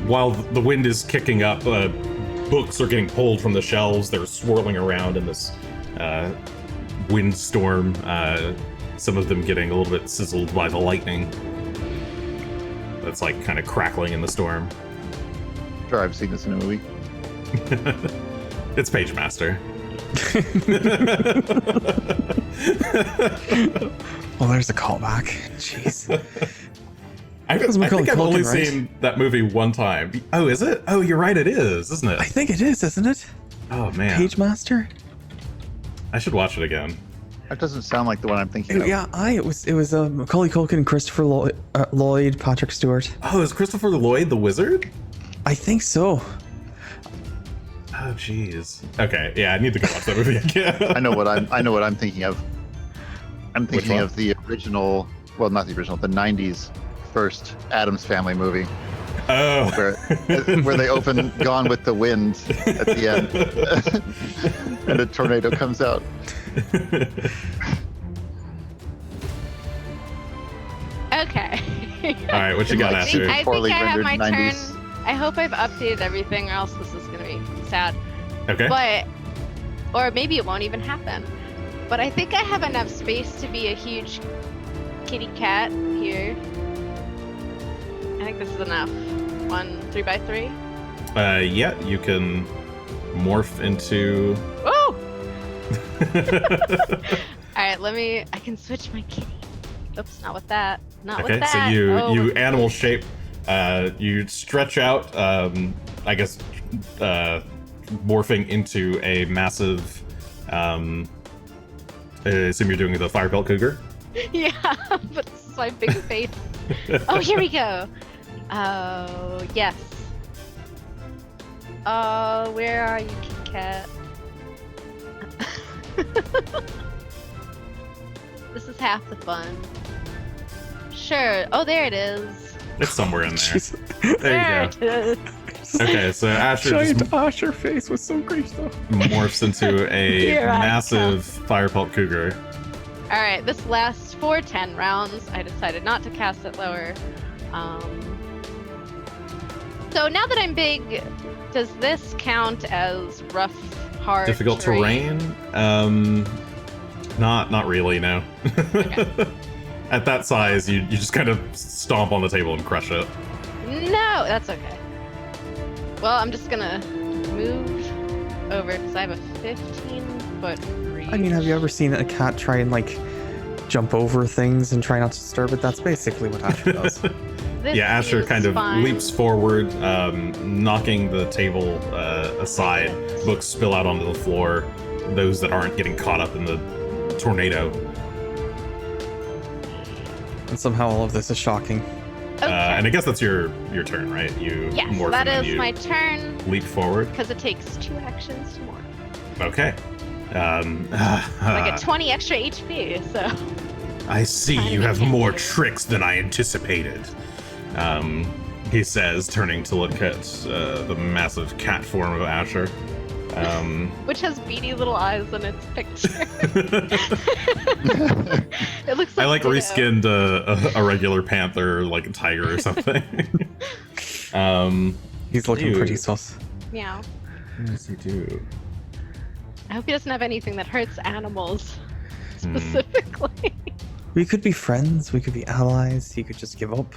While the wind is kicking up, books are getting pulled from the shelves. They're swirling around in this windstorm. Some of them getting a little bit sizzled by the lightning. That's like kind of crackling in the storm. Sure, I've seen this in a movie. It's Page Master. Well, there's the callback. Jeez. I That's think Macaulay I've only Culkin, right? seen that movie one time. Oh, is it? Oh, you're right, it is, isn't it? I think it is, isn't it? Oh, man. Page Master? I should watch it again. That doesn't sound like the one I'm thinking of. Yeah, it was Macaulay Culkin, Christopher Lloyd, Patrick Stewart. Oh, is Christopher Lloyd the wizard? I think so. Oh, jeez. Okay, yeah, I need to go watch that movie again. I know what I'm thinking of. I'm Which thinking one? of the original, well, not the original, the '90s first Addams Family movie, Oh. where they open Gone with the Wind at the end, and a tornado comes out. Okay. All right, what you got, Like, Asher? I think Poorly I have my rendered 90s. turn. I hope I've updated everything, or else this is gonna be sad. Okay. But, or maybe it won't even happen. But I think I have enough space to be a huge kitty cat here. I think this is enough. 1 3x3. Yeah, you can morph into. Woo! Alright, I can switch my kitty. Oops, not with that. Not Okay, with that. so you Oh, you with animal kitty. shape. You stretch out. I guess morphing into a massive. I assume you're doing the fire belt cougar. Yeah, but this is my big face. Oh, here we go. Oh, yes. Oh, where are you, Kit Kat? This is half the fun. Sure. Oh, there it is. It's somewhere in there. Jeez. There you go. It is. Okay, so Asher just Giant Asher face was so great though. morphs into a Here I massive fire pelt cougar. All right, this lasts for 10 rounds. I decided not to cast it lower. So now that I'm big, does this count as rough, hard Difficult terrain? Not really, no. Okay. At that size, you just kind of stomp on the table and crush it. No, that's okay. Well, I'm just gonna move over because I have a 15-foot reach. I mean, have you ever seen a cat try and like jump over things and try not to disturb it? That's basically what Asher does. This Yeah, Asher is kind of fine. leaps forward, knocking the table aside. Books spill out onto the floor. Those that aren't getting caught up in the tornado. And somehow all of this is shocking. Okay. And I guess that's your turn, right? You Yes, morph that and then is you my turn leap forward. because it takes 2 actions to morph. Okay. I get 20 extra HP, so. I see you have more tricks than I anticipated. He says, turning to look at the massive cat form of Asher. Which has beady little eyes in its picture. It looks like I like Ditto. reskinned a regular panther, like a tiger or something. He's looking Ew. pretty sus. Meow. What does he do? I hope he doesn't have anything that hurts animals specifically. We could be friends. We could be allies. He could just give up.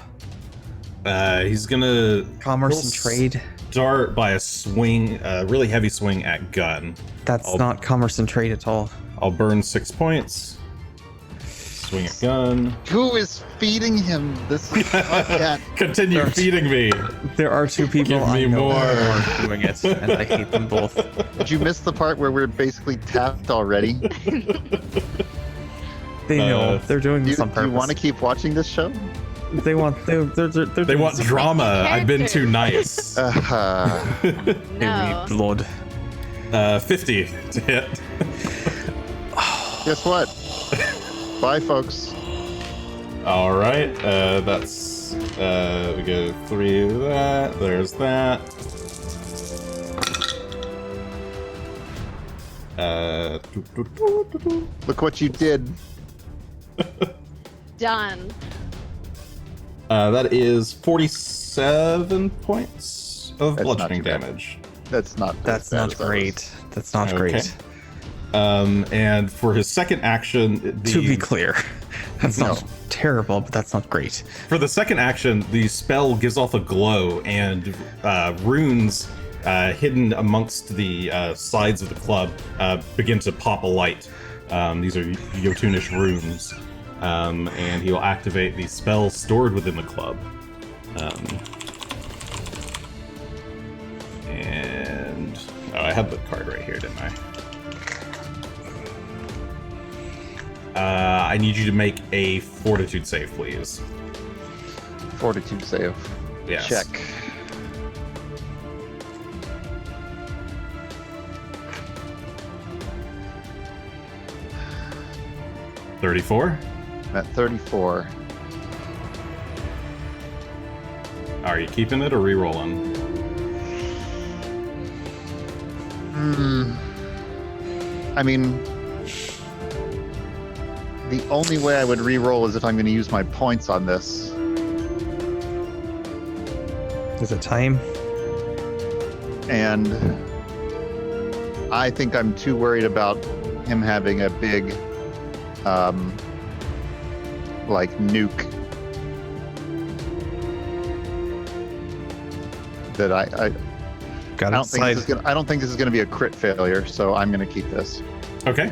He's gonna Commerce He'll and trade. start by a swing, a really heavy swing at Gunn. That's not commerce and trade at all. I'll burn 6 points. Swing at Gunn. Who is feeding him this cat? Continue feeding me. There are 2 people Give me I know more. who are doing it, and I hate them both. Did you miss the part where we're basically tapped already? They know they're doing Do this on you purpose. want to keep watching this show? They want. They're They want drama. I've been too nice. They No. need blood. 50 to hit. Guess what? Bye, folks. All right. That's we go 3 of that. There's that. Look what you did. Done. That is 47 points of That's not bludgeoning too bad. damage. That's not. That's as bad not as I was. great. That's not Okay. great. And for his second action, To be clear, that's not No. terrible, but that's not great. for the second action, the spell gives off a glow, and runes hidden amongst the sides of the club begin to pop a light. These are Jotunish runes, and he'll activate the spell stored within the club. And I have the card right here, didn't I? I need you to make a fortitude save, please. Fortitude save. Yes. Check. $34. At 34. Are you keeping it or re-rolling? I mean, the only way I would re-roll is if I'm going to use my points on this. Is it time? And I think I'm too worried about him having a big, like, nuke that I Got don't it. think this is gonna, I don't think this is going to be a crit failure, so I'm going to keep this. Okay.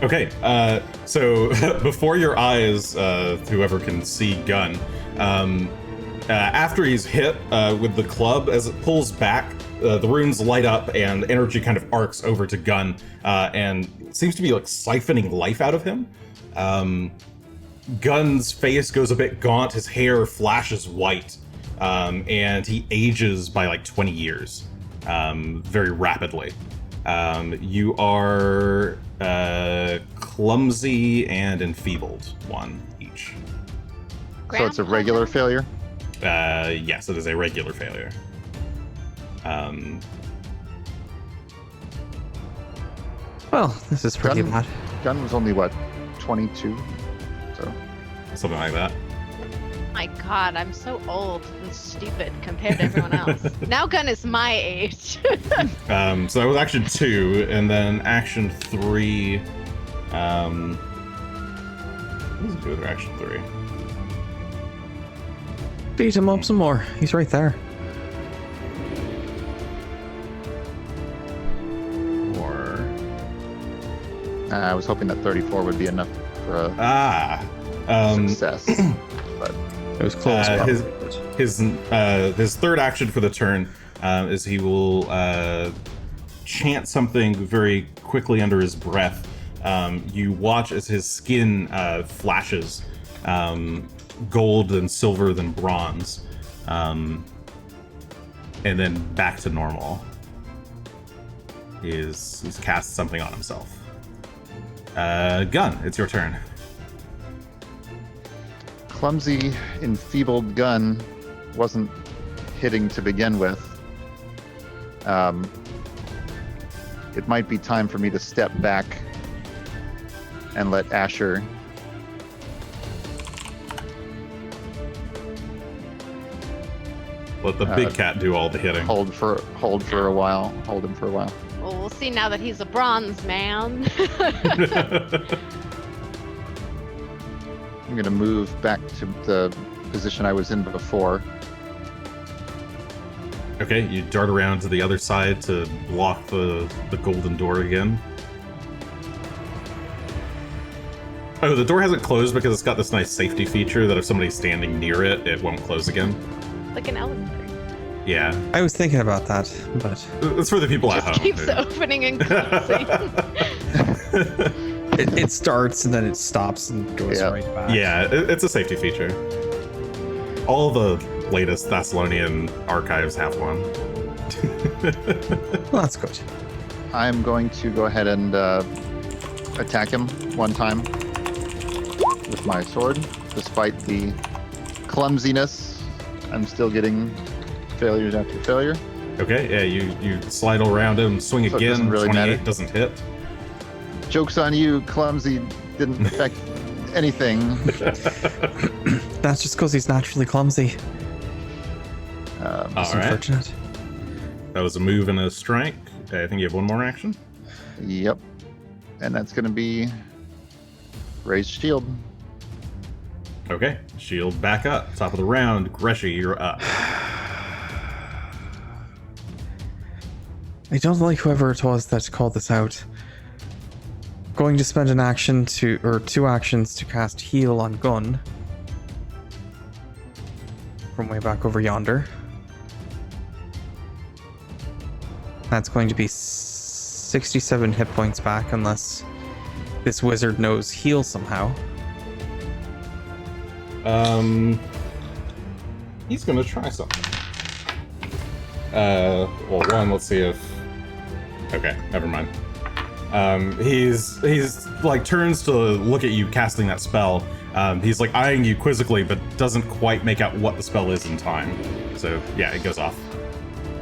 Okay. So before your eyes, whoever can see Gunn, after he's hit with the club, as it pulls back, the runes light up and energy kind of arcs over to Gunn, and seems to be like siphoning life out of him. Gunn's face goes a bit gaunt, his hair flashes white, and he ages by like 20 years, very rapidly. You are clumsy and enfeebled, one each. So it's a regular failure? Yes, it is a regular failure. Well, this is pretty bad. Gunn was only, what, 22? So Something like that. My God, I'm so old and stupid compared to everyone else. Now Gunn is my age. So that was action 2, and then action 3. What does it do with action 3? Beat him up some more. He's right there. Or I was hoping that 34 would be enough for a success. But It was close. his third action for the turn is he will chant something very quickly under his breath. You watch as his skin flashes gold and silver then bronze, and then back to normal. He's cast something on himself. Gunn, it's your turn. clumsy, enfeebled Gunn wasn't hitting to begin with. It might be time for me to step back and let Asher Let the big cat do all the hitting. hold for a while. Hold him for a while. Well, we'll see now that he's a bronze man. I'm gonna move back to the position I was in before. Okay, you dart around to the other side to block the golden door again. Oh, the door hasn't closed because it's got this nice safety feature that if somebody's standing near it, it won't close again. Like an elevator. Yeah. I was thinking about that, but It's for the people at home. Keeps opening and closing. it starts and then it stops and goes Yeah. right back. Yeah, it's a safety feature. All the latest Thessalonian archives have one. Well, that's good. I'm going to go ahead and attack him one time with my sword. Despite the clumsiness, I'm still getting failures after failure. Okay, yeah, you slide around him, swing So it again, doesn't really 28 matter. doesn't hit. Joke's on you, clumsy didn't affect anything. That's just because he's naturally clumsy. All It's right, unfortunate. that was a move and a strike. I think you have one more action. Yep. And that's going to be raised shield. Okay, shield back up. Top of the round, Greshy, you're up. I don't like whoever it was that called this out. Going to spend an action or two actions to cast heal on Gunn. From way back over yonder. That's going to be 6 67 hit points back unless this wizard knows heal somehow. He's gonna try something. Well, one, let's see if... Okay, never mind. He's like turns to look at you casting that spell. He's like eyeing you quizzically, but doesn't quite make out what the spell is in time. So yeah, it goes off.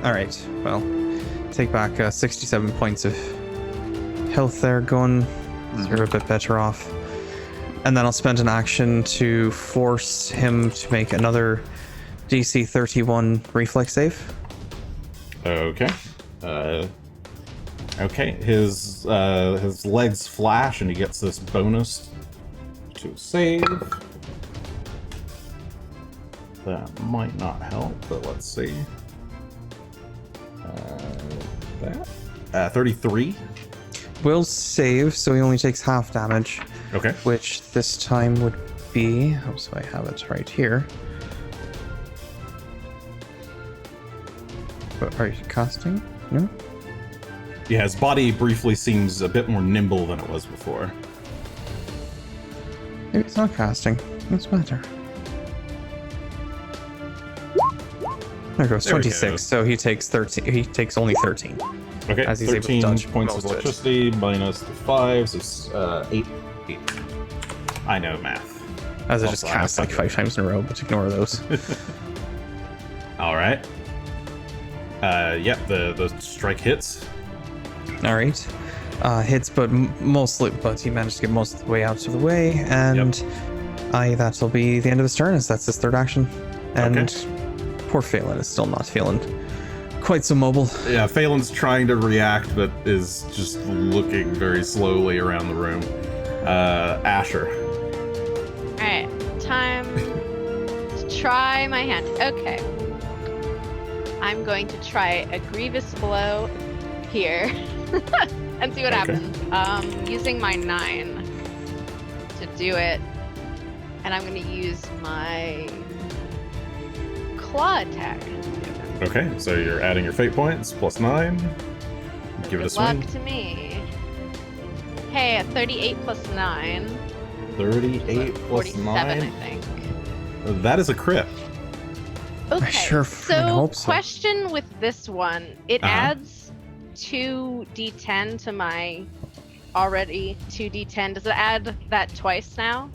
All right, well, take back 67 points of health there, Gunn. You're a bit better off. And then I'll spend an action to force him to make another DC 31 reflex save. Okay. Okay, his legs flash and he gets this bonus to save. That might not help, but let's see. 33. Will save, so he only takes half damage. Okay. Which this time would be... Oh, so I have it right here. But are you casting? No? Yeah, his body briefly seems a bit more nimble than it was before. Maybe it's not casting. What's the matter? There goes There we 26. go. So he takes 13. He takes only 13. Okay, As he's able to 13 dodge points of most of it. electricity minus the 5, so it's 8. I know math. As I Also, just cast like 5 times in a row, but ignore those. All right. Yep, the strike hits. All right. Hits, but but he managed to get most of the way out of the way, and that'll be the end of his turn, as that's his third action. And poor Phelan is still not feeling quite so mobile. Yeah, Phelan's trying to react, but is just looking very slowly around the room. Asher. Alright, time to try my hand. Okay. I'm going to try a grievous blow here and see what happens. Using my 9 to do it. And I'm going to use my claw attack. Okay, so you're adding your fate points, plus 9. Give it a Good luck swing. to me. Hey, a 38 plus 9. 38 plus 47, 9. I think. That is a crit. Okay, sure so hope so. question with this one. It Uh-huh. adds 2d10 to my already 2d10. Does it add that twice now?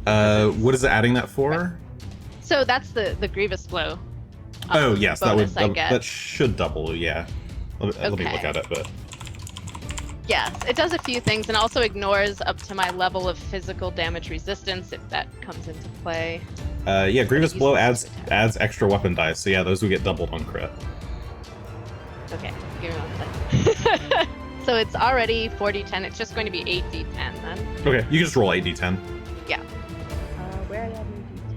What is it adding that for? So that's the grievous blow. Oh, yes, that would bonus I get. that should double, yeah. Let me Okay. look at it, but Yes, it does a few things and also ignores up to my level of physical damage resistance if that comes into play. yeah, Grievous Use Blow it adds as adds extra weapon dice, so yeah, those would get doubled on crit. Okay, give me 1 second. So it's already 4d10. It's just going to be 8d10 then. Okay, you can just roll 8d10. Yeah. Where did I do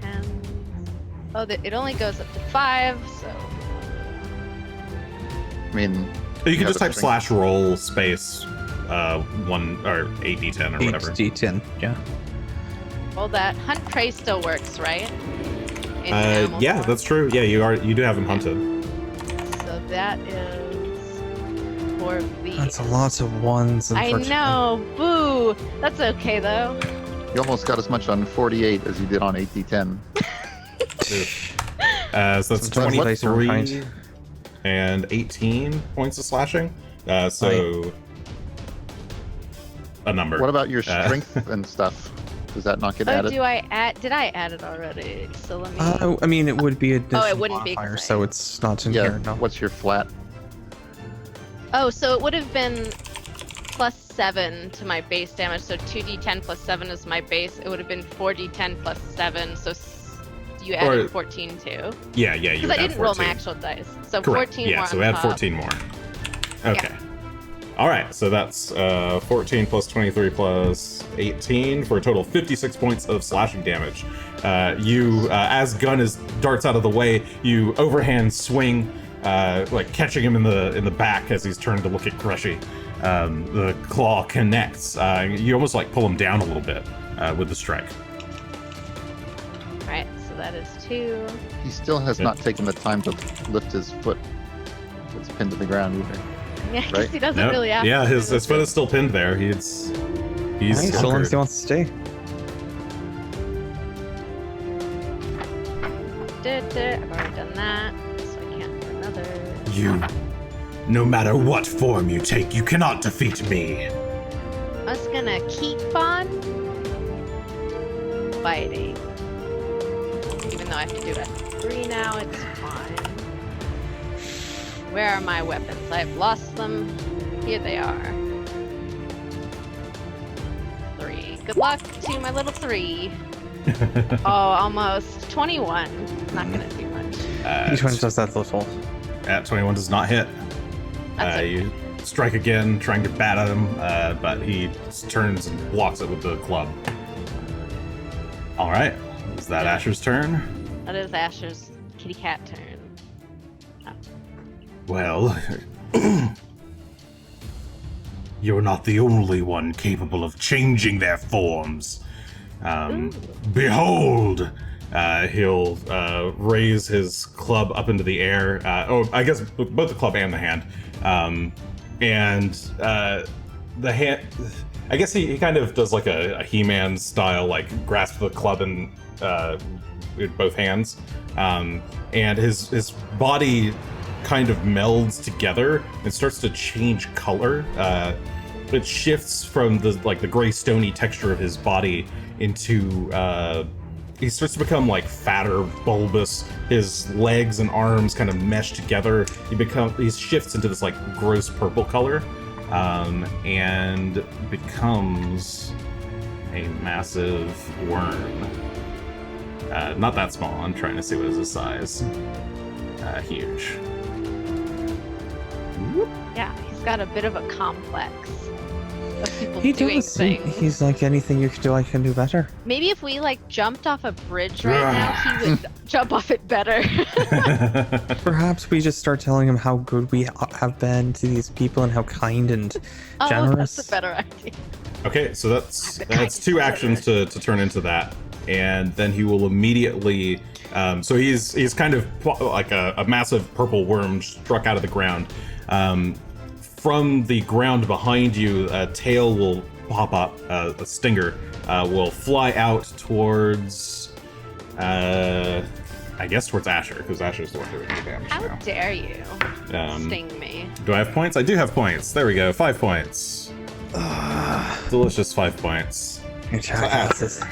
d10? Oh, it only goes up to 5, so... I mean, You can have just a type thing. slash roll space 1 or 8d10 or whatever. 8d10, yeah. Well, that hunt prey still works, right? In animal Yeah, form. that's true. Yeah, you do have him hunted. So that is 4 of these. That's a lot of ones. I Unfortunately. know, boo! That's okay though. you almost got as much on 48 as you did on 8d10. So that's Sometimes dice are 23 kind. and 18 points of slashing. So a number. What about your strength and stuff? Does that not get Oh, added? do I add? Did I add it already? So let me. I mean, it would be a it wouldn't be, 'cause modifier, I- so it's not in Yeah. here. No. What's your flat? Oh, so it would have been plus 7 to my base damage. So 2d10 plus 7 is my base. It would have been 4d10 plus 7. So you added 14 too. Yeah, you Because would I add didn't roll 14. my actual dice. So Correct. 14 Yeah, more so on add top. 14 more. Okay. All right, so that's 14 plus 23 plus 18 for a total of 56 points of slashing damage. As Gunn darts out of the way, you overhand swing, like catching him in the back as he's turned to look at Greshy. The claw connects. You almost like pull him down a little bit with the strike. Alright, so that is 2. He still has Yeah. not taken the time to lift his foot. It's pinned to the ground either. Yeah, I guess Right? he doesn't Nope. really have Yeah, to. his foot is still pinned there. He's Nice, so long as conquered. he wants to stay. I've already done that, so I can't do another. You, no matter what form you take, you cannot defeat me. I'm just gonna keep on fighting. Even though I have to do it at 3 now, it's fine. Where are my weapons? I've lost them. Here they are. 3. Good luck to my little 3. Oh, almost. 21. Not gonna do much. Each one does that little. At 21 does not hit. That's okay. You strike again, trying to bat at him, but he turns and blocks it with the club. All right, is that Asher's turn? That is Asher's kitty cat turn. Well, you're not the only one capable of changing their forms. Behold! He'll raise his club up into the air. I guess both the club and the hand. The hand, I guess he kind of does like a He-Man style, like grasp the club in both hands. And his body kind of melds together and starts to change color. It shifts from the gray stony texture of his body into he starts to become like fatter, bulbous. His legs and arms kind of mesh together. He shifts into this like gross purple color, and becomes a massive worm. Not that small. I'm trying to see what is his size. Huge. Yeah, he's got a bit of a complex of people He doing does. things. He's like, anything you could do, I can do better. Maybe if we like jumped off a bridge right now, he would jump off it better. Perhaps we just start telling him how good we have been to these people and how kind and generous. That's a better idea. Okay, so that's 2 actions to turn into that, and then he will immediately. So he's kind of like a massive purple worm struck out of the ground. From the ground behind you, a tail will pop up. A stinger will fly out towards, I guess, towards Asher, because Asher's the one doing the damage How now. dare you sting me? Do I have points? I do have points. There we go. 5 points. Delicious 5 points. Your chances.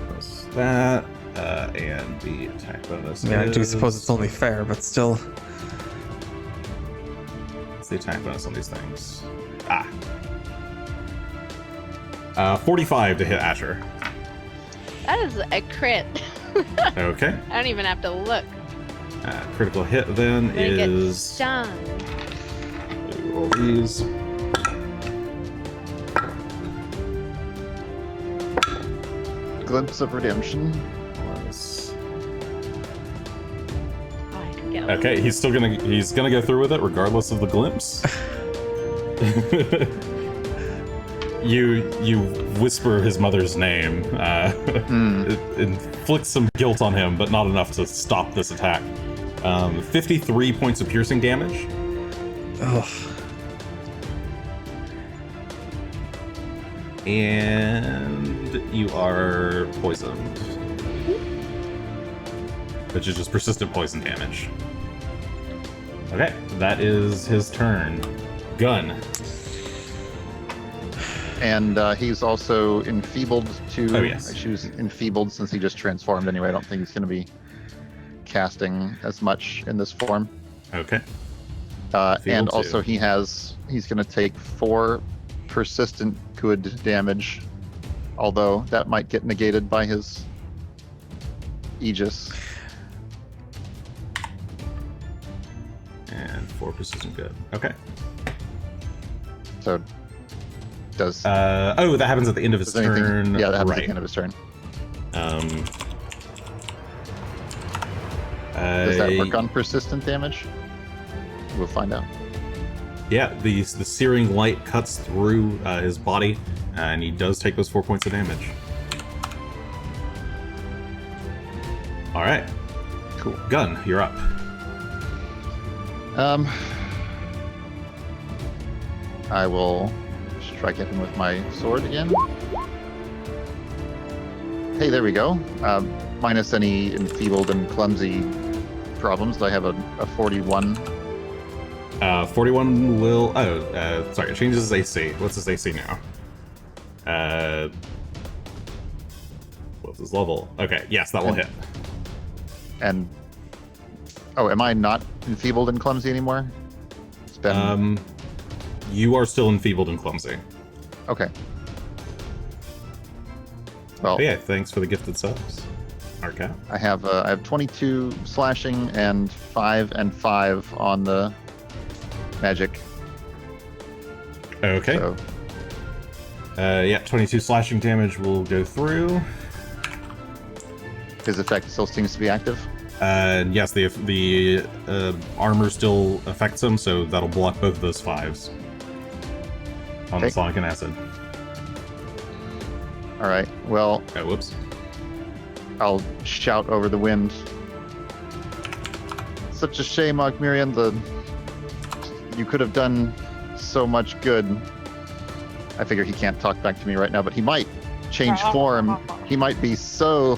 Plus that, and the attack bonus. Yeah, I do is- suppose it's only fair, but still. What's the attack bonus on these things? 45 to hit Asher. That is a crit. Okay. I don't even have to look. Critical hit then I'm gonna get is. stunned. Roll these. Glimpse of redemption. Plus- Oh, I could get a Okay, he's gonna go through with it regardless of the glimpse. You whisper his mother's name. It inflicts some guilt on him, but not enough to stop this attack. 53 points of piercing damage. Ugh. And you are poisoned. Which is just persistent poison damage. Okay, that is his turn. Gunn. And he's also enfeebled too. Oh, yes. I choose enfeebled since he just transformed anyway. I don't think he's going to be casting as much in this form. Okay. And Enfeebled also too. he's going to take 4 persistent good damage, although that might get negated by his Aegis. And 4 persistent good. Okay. So does That happens at the end of his does anything? turn. Yeah, that happens at right. the end of his turn. Does that work on persistent damage? We'll find out. Yeah, the searing light cuts through his body, and he does take those 4 points of damage. All right, Cool. Gunn, you're up. I will strike at him with my sword again. Hey, there we go. Minus any enfeebled and clumsy problems. I have a 41. 41 will... sorry, it changes his AC. What's his AC now? What's his level? Okay, yes, that will hit. And... Oh, am I not enfeebled and clumsy anymore? It's been... You are still enfeebled and clumsy. Okay. Well, But yeah, thanks for the gifted subs. Arcana. I have 22 slashing and 5 and 5 on the magic. Okay. So, Yeah, 22 slashing damage will go through. his effect still seems to be active. Yes, the armor still affects him, so that'll block both of those 5s on the Okay. Sonic and Acid. All right. Well, Oh, whoops. I'll shout over the wind. Such a shame, Ogmirian. You could have done so much good. I figure he can't talk back to me right now, but he might change form. He might be so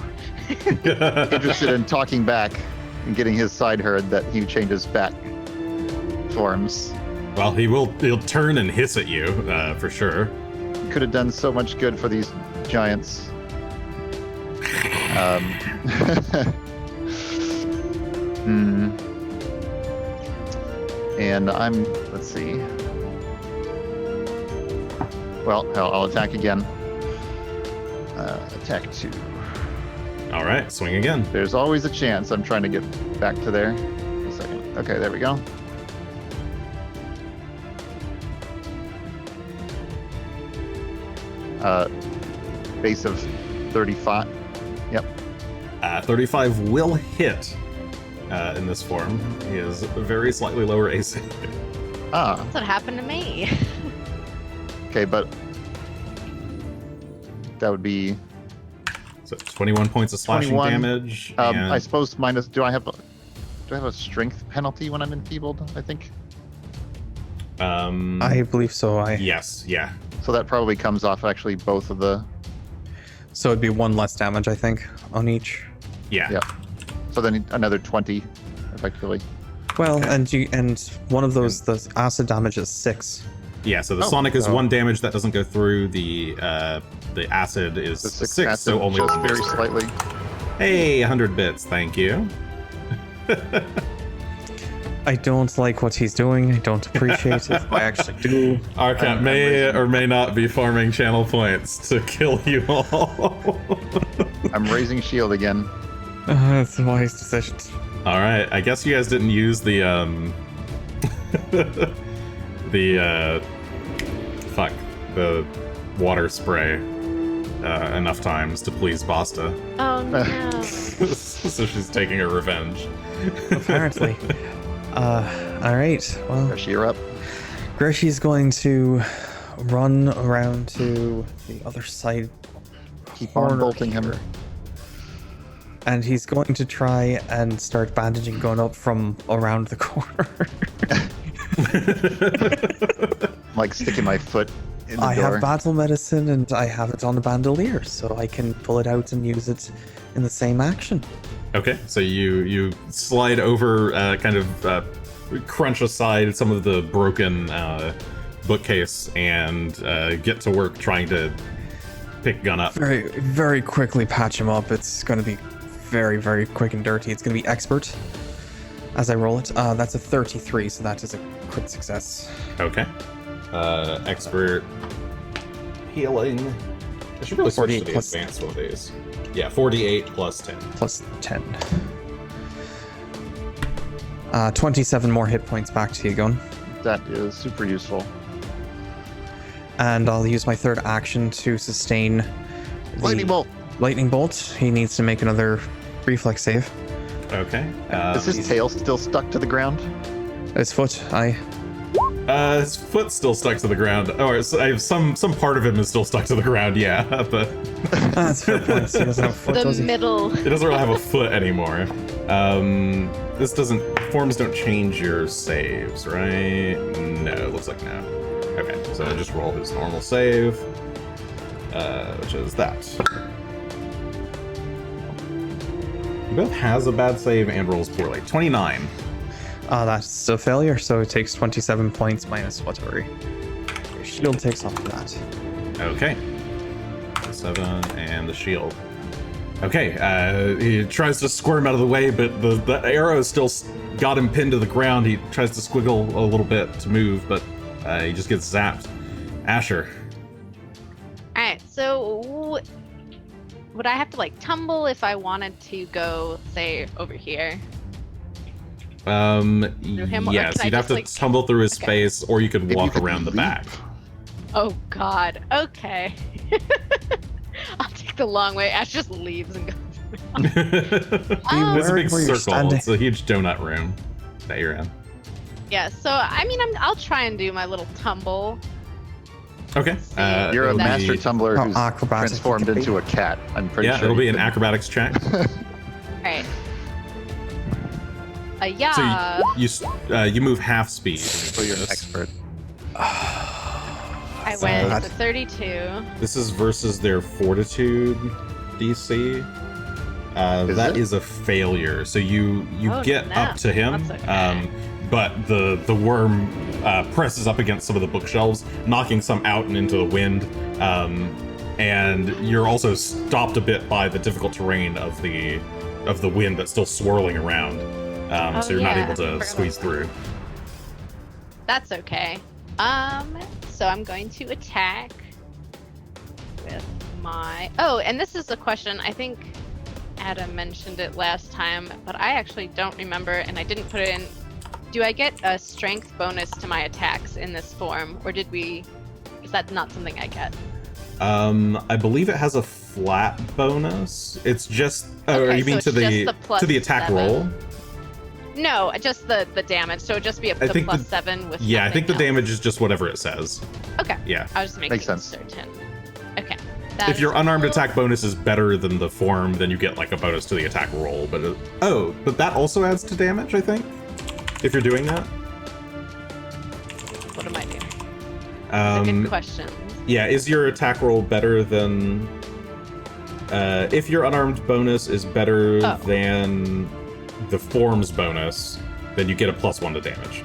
interested in talking back and getting his side heard that he changes back forms. Well, he'll turn and hiss at you, for sure. Could have done so much good for these giants. And let's see. Well, hell, I'll attack again. Attack 2. All right, swing again. There's always a chance. I'm trying to get back to there. A second. Okay, there we go. Base of 35. Yep. 35 will hit in this form. He is very slightly lower AC. Ah, That's what happened to me. okay, but that would be So 21 points of slashing 21. damage. I and- suppose minus. Do I have a strength penalty when I'm enfeebled? I think. I believe so. Yes, yeah. So that probably comes off actually both of the. So it'd be 1 less damage, I think, on each. Yeah. Yeah. So then another 20, effectively. Well, and one of those, the acid damage is 6. Yeah, so the Oh, Sonic is so- 1 damage that doesn't go through. The acid is The 6, acid so only just 1 very goes through. slightly. Hey, 100 bits, thank you. I don't like what he's doing. I don't appreciate it. I actually do. Arcana may or may not be farming channel points to kill you all. I'm raising shield again. That's a wise decision. All right, I guess you guys didn't use the the water spray enough times to please Basta. Oh no. So she's taking her revenge. Apparently. All right. Well, Greshy, you're up. Greshy's going to run around to the other side. Keep on corner bolting him. here. And he's going to try and start bandaging Gunn up from around the corner. I'm like sticking my foot in the I door. have battle medicine and I have it on a bandolier, so I can pull it out and use it in the same action. Okay, so you slide over, kind of crunch aside some of the broken bookcase and get to work trying to pick Gunn up. Very, very quickly patch him up. It's going to be very, very quick and dirty. It's going to be expert as I roll it. That's a 33, so that is a crit success. Okay. Expert healing. I should really switch to 48 the plus- advanced one of these. Yeah, 48 plus 10. Plus 10. 27 more hit points back to you, Gunn. That is super useful. And I'll use my third action to sustain the Lightning bolt. lightning bolt. He needs to make another reflex save. Okay. Is his tail still stuck to the ground? His foot, his foot's still stuck to the ground. Oh, so I have some part of him is still stuck to the ground. Yeah, but That's fair point. He doesn't have a foot, The does he? middle. it doesn't really have a foot anymore. This doesn't. Forms don't change your saves, right? No, it looks like no. Okay, so just roll his normal save, which is that. He both has a bad save and rolls poorly. 29. That's a failure, so it takes 27 points minus whatever your shield takes off of that. Okay. 7 and the shield. Okay, he tries to squirm out of the way, but the arrow still got him pinned to the ground. He tries to squiggle a little bit to move, but he just gets zapped. Asher. Alright, so would I have to like tumble if I wanted to go, say, over here? Yes, can I you'd have just, to like- tumble through his space, or you could Maybe walk you could around the leap. back. Oh god, okay. I'll take the long way. Ash just leaves and goes. It's a big where you're circle. standing. It's a huge donut room that you're in. Yeah, so I mean, I'll try and do my little tumble. Okay. See, You're a it'll master be- tumbler Oh, who's acrobatics transformed you can into a cat. I'm pretty Yeah, sure. it'll be you an can- acrobatics check. Alright. Yeah. So you move half speed. So you're an expert. I so went that- to 32. This is versus their fortitude DC. Is That it? is a failure. So you Oh, get no. up to him, That's okay. but the worm presses up against some of the bookshelves, knocking some out and into the wind. And you're also stopped a bit by the difficult terrain of the wind that's still swirling around. So you're not yeah, able I to forgot squeeze about through. That's okay. So I'm going to attack with my... Oh, and this is a question. I think Adam mentioned it last time, but I actually don't remember, and I didn't put it in. Do I get a strength bonus to my attacks in this form, or did we... Is that not something I get? I believe it has a flat bonus. It's just... Oh, Okay, you mean so to it's the just the plus to the attack 7. roll? No, just the damage. So it'd just be I the think plus the- 7 with Yeah, I think the nothing else. damage is just whatever it says. Okay. Yeah. I was just making Makes sense. certain. Okay. If your unarmed cool. attack bonus is better than the form, then you get like a bonus to the attack roll. But but that also adds to damage, I think. If you're doing that. What am I doing? That's a good question. Yeah, is your attack roll better than? If your unarmed bonus is better Oh. than the form's bonus, then you get a +1 to damage.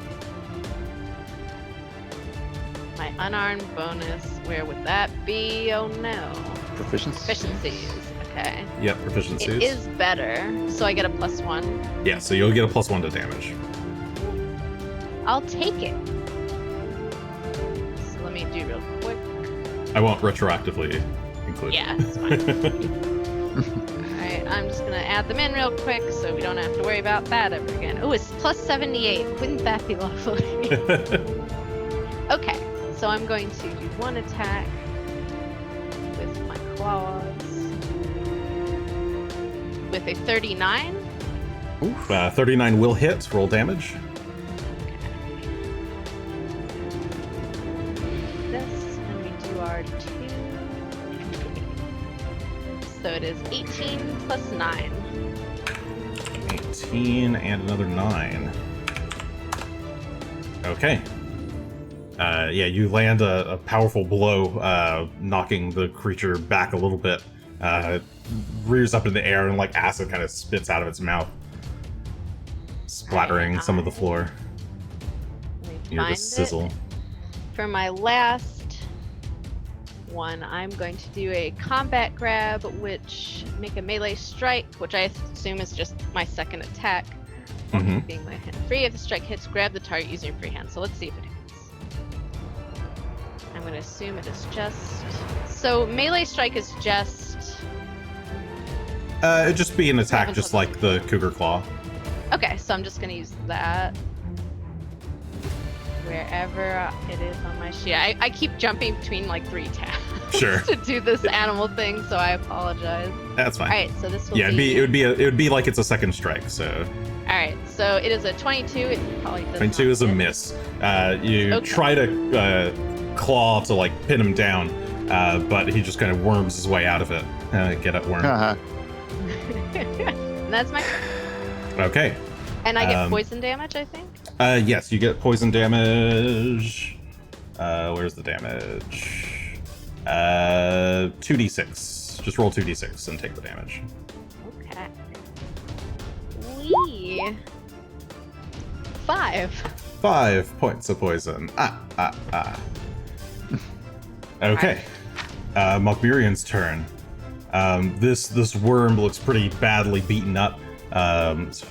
My unarmed bonus, where would that be? Oh no. Proficiency. Efficiencies. Okay. Yep, proficiencies. It is better, so I get a +1. Yeah, so you'll get a +1 to damage. I'll take it. So let me do real quick. I won't retroactively include. Yeah, it's fine. Alright, I'm just gonna add them in real quick so we don't have to worry about that ever again. Oh, it's +78. Wouldn't that be lovely? Okay, so I'm going to do one attack with my claws. With a 39. 39 will hit. Roll damage. This, and we do our 2. So it is 18 plus 9. 18 and another 9. Okay. Yeah, you land a powerful blow, knocking the creature back a little bit. Rears up in the air and like acid kind of spits out of its mouth, splattering some of the floor. Let me You hear the find sizzle. it. For my last one, I'm going to do a combat grab, which make a melee strike, which I assume is just my second attack. Mhm. Being my hand free, if the strike hits, grab the target using your free hand. So let's see if it hits. I'm going to assume it is just. So melee strike is just. It'd just be an attack, Seven just plus- like the cougar claw. Okay, so I'm just going to use that. Wherever it is on my sheet. I keep jumping between like 3 tabs Sure. to do this animal thing, so I apologize. That's fine. Alright, so this will Yeah, be. it would be like it's a second strike. So Alright, so it is a 22. It probably does 22 not is a hit. miss. You Okay. try to claw to like pin him down, but he just kind of worms his way out of it. Get up, worm. Uh-huh. And that's my. Okay. And I get Um, poison damage, I think. Yes, you get poison damage. Where's the damage? 2d6. Just roll 2d6 and take the damage. Okay. Wee. 5. 5 points of poison. Okay. Mokburian's turn. This worm looks pretty badly beaten up. It's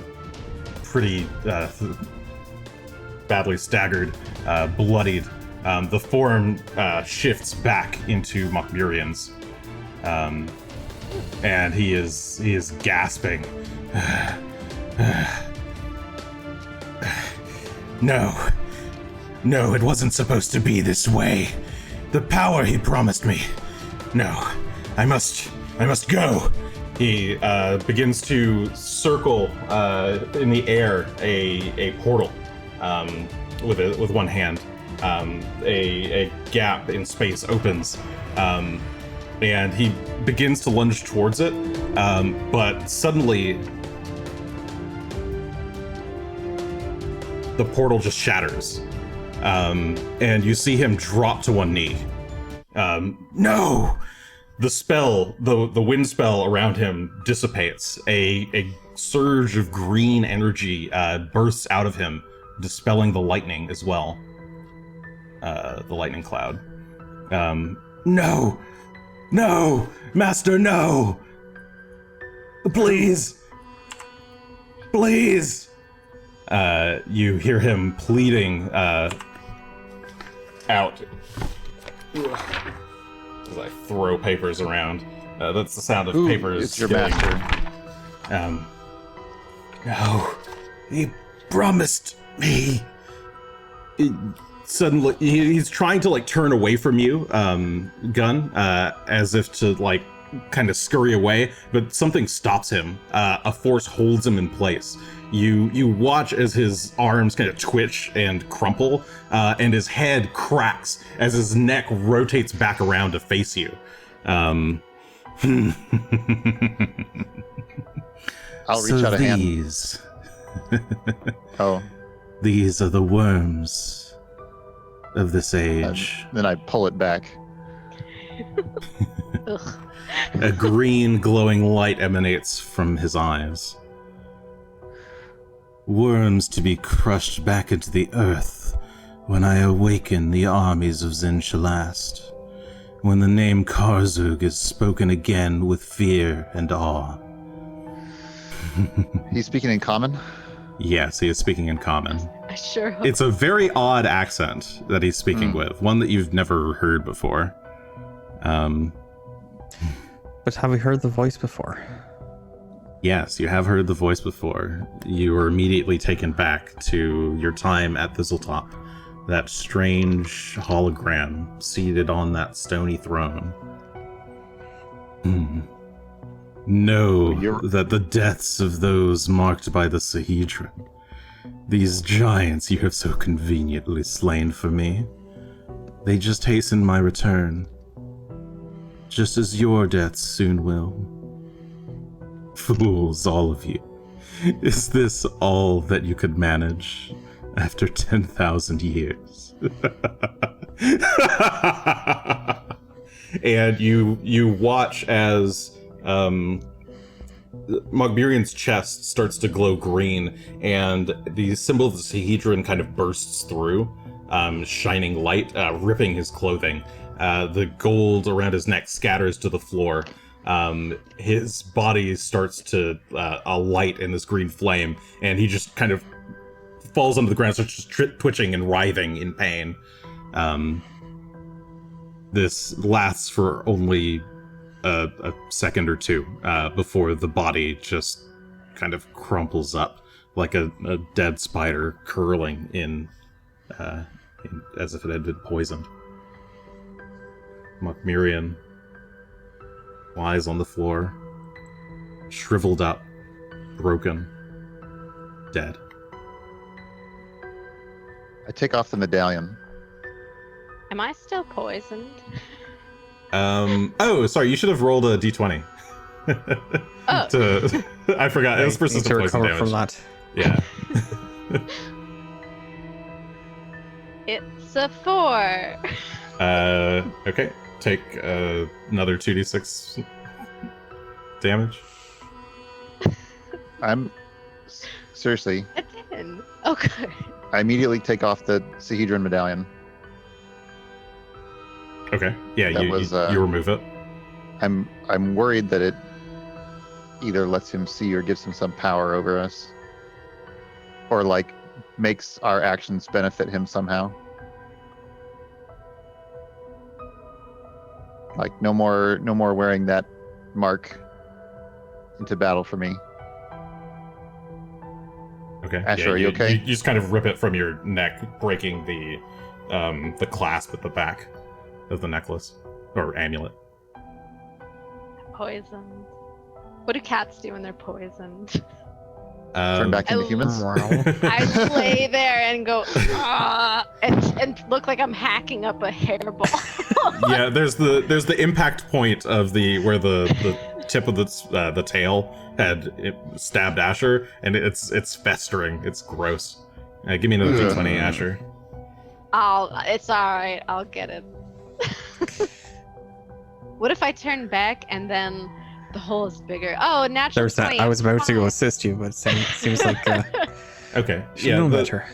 pretty badly staggered, bloodied. The form shifts back into Mokburian's, and he is gasping. No, it wasn't supposed to be this way. The power he promised me. No, I must go. He begins to circle in the air a portal with one hand. A gap in space opens, and he begins to lunge towards it, but suddenly the portal just shatters, and you see him drop to one knee. No! The spell, the wind spell around him dissipates. A surge of green energy bursts out of him, dispelling the lightning as well. The lightning cloud. No! Master, no! Please! You hear him pleading out as I throw papers around. That's the sound of papers. It's your master. No, he promised me. Suddenly, he's trying to turn away from you, Gunn, as if to kind of scurry away, but something stops him. A force holds him in place. You watch as his arms kind of twitch and crumple, and his head cracks as his neck rotates back around to face you. I'll reach out a hand. These are the worms of this age. Then I pull it back. A green glowing light emanates from his eyes. Worms to be crushed back into the earth when I awaken the armies of Zen-Shalast, when the name Karzug is spoken again with fear and awe. He's speaking in common? Yes, he is speaking in common. I sure hope. It's a very odd accent that he's speaking with, one that you've never heard before. But have we heard the voice before? Yes, you have heard the voice before. You were immediately taken back to your time at Thistletop, that strange hologram seated on that stony throne. Know that the deaths of those marked by the sihedron, these giants you have so conveniently slain for me, they just hasten my return, just as your deaths soon will. Fools, all of you. Is this all that you could manage after 10,000 years? And you watch as Mokburian's chest starts to glow green, and the symbol of the sihedron kind of bursts through, shining light, ripping his clothing. The gold around his neck scatters to the floor. His body starts to alight in this green flame, and he just kind of falls onto the ground, starts just twitching and writhing in pain. This lasts for only a second or two before the body just kind of crumples up like a dead spider curling in as if it had been poisoned. Mokburian lies on the floor, shriveled up, broken, dead. I take off the medallion. Am I still poisoned? Oh, sorry, you should have rolled a d20. I forgot. It was persistent poison recover damage. from that. Yeah. It's a 4. Okay. Take another 2d6 damage. Seriously. A 10. Oh, good. I immediately take off the sihedron medallion. Okay. Yeah, That you was, you remove it. I'm worried that it either lets him see or gives him some power over us, or like makes our actions benefit him somehow. Like no more wearing that mark into battle for me. Okay. Asher, are you okay? You just kind of rip it from your neck, breaking the clasp at the back of the necklace or amulet. Poisoned. What do cats do when they're poisoned? Turn back into I- humans. I lay there and go, and look like I'm hacking up a hairball. Yeah, there's the impact point of where the tip of the tail had stabbed Asher, and it's festering. It's gross. Give me another d20, Asher. It's all right. I'll get it. What if I turn back and then the hole is bigger? Oh, natural There's that. 20. I was about to go Fine. assist you, but it seems like Okay. should know the- better.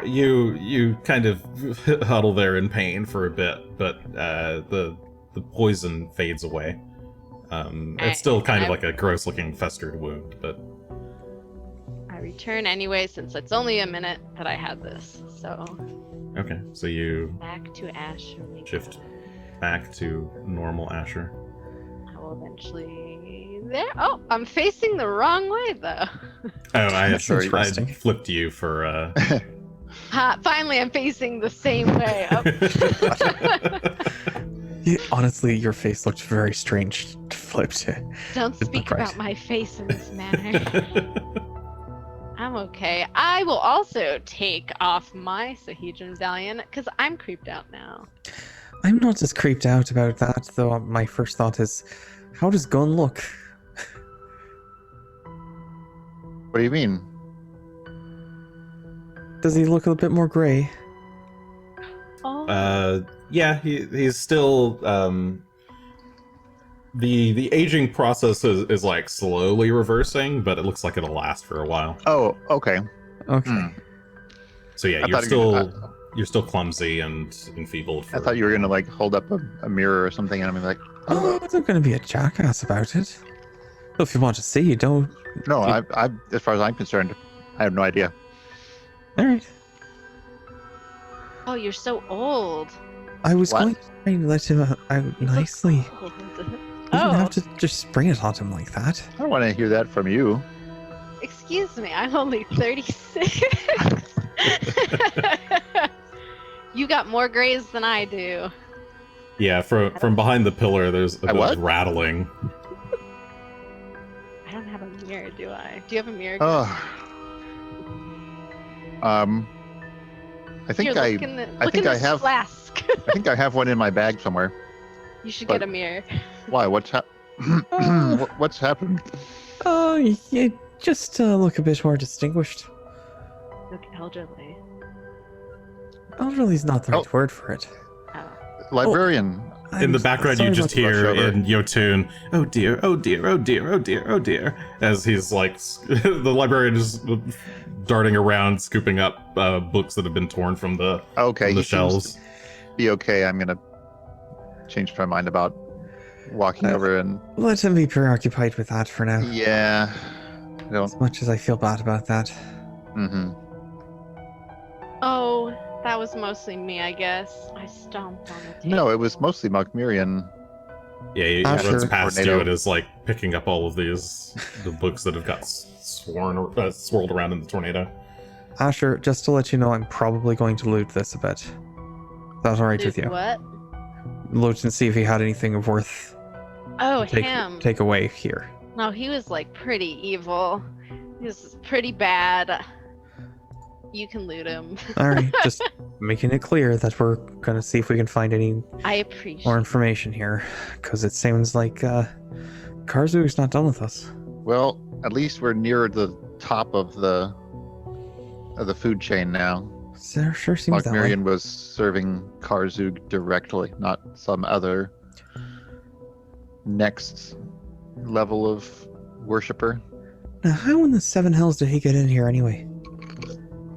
You kind of huddle there in pain for a bit, but the poison fades away. It's still kind of like a gross looking festered wound, but I return anyway since it's only a minute that I had this. So okay. So you back to Ash. shift back to normal Asher. I will eventually there. Oh, I'm facing the wrong way though. Oh, That's I interesting. flipped you for Ha, finally, I'm facing the same way. Honestly, your face looked very strange flipped. Don't It's speak not right. about my face in this manner. I'm okay. I will also take off my Sihedron medallion because I'm creeped out now. I'm not as creeped out about that, though. My first thought is, how does Gunn look? What do you mean? Does he look a bit more gray? Oh, yeah, he's still the aging process is like slowly reversing, but it looks like it'll last for a while. Oh, okay. Okay. Hmm. So yeah, I you're thought you were still you're still clumsy and enfeebled. I thought you were gonna like hold up a mirror or something, and I'm like, Oh, I'm not going to be a jackass about it. If you want to see, you don't. no, I as far as I'm concerned, I have no idea. All right. oh, you're so old. I was What? going to try and let him out You look nicely. old. You don't have to just spring it on him like that. I don't want to hear that from you. Excuse me, I'm only 36. You got more grays than I do. Yeah, from behind the pillar, there's a bit what? of rattling. I don't have a mirror, do I? Do you have a mirror? Oh. I think Here, I look in the, I look think in I this have- flask. I think I have one in my bag somewhere. You should but- get a mirror. Why? What's what's happened? Oh, you just look a bit more distinguished. Look elderly. Elderly's not the right Oh. word for it. Oh. Librarian. In the I'm background, you sorry just about the hear rush over. in Yotun, "Oh dear, oh dear, oh dear, oh dear, oh dear," as he's like, the librarian is darting around, scooping up books that have been torn from the Okay, from the he seems shelves. to be okay. I'm gonna change my mind about walking over and Let him be preoccupied with that for now. yeah. I don't. As much as I feel bad about that. Mm-hmm. Oh, that was mostly me, I guess. I stomped on the table. No, it was mostly Mokmirian. Yeah, he Asher. runs past you Tornado. and is like picking up all of the books that have got swirled around in the tornado. Asher, just to let you know, I'm probably going to loot this a bit. Is that alright with Dude, you? what? Loot and see if he had anything of worth Oh, to him. take away here. No, he was like pretty evil. He was pretty bad. You can loot him. Alright, just making it clear that we're gonna see if we can find any I appreciate more information here. Because it seems like Karzu's not done with us. Well, at least we're near the top of the food chain now. There sure seems that way. Mirian was serving Karzug directly, not some other next level of worshipper. Now, how in the seven hells did he get in here anyway?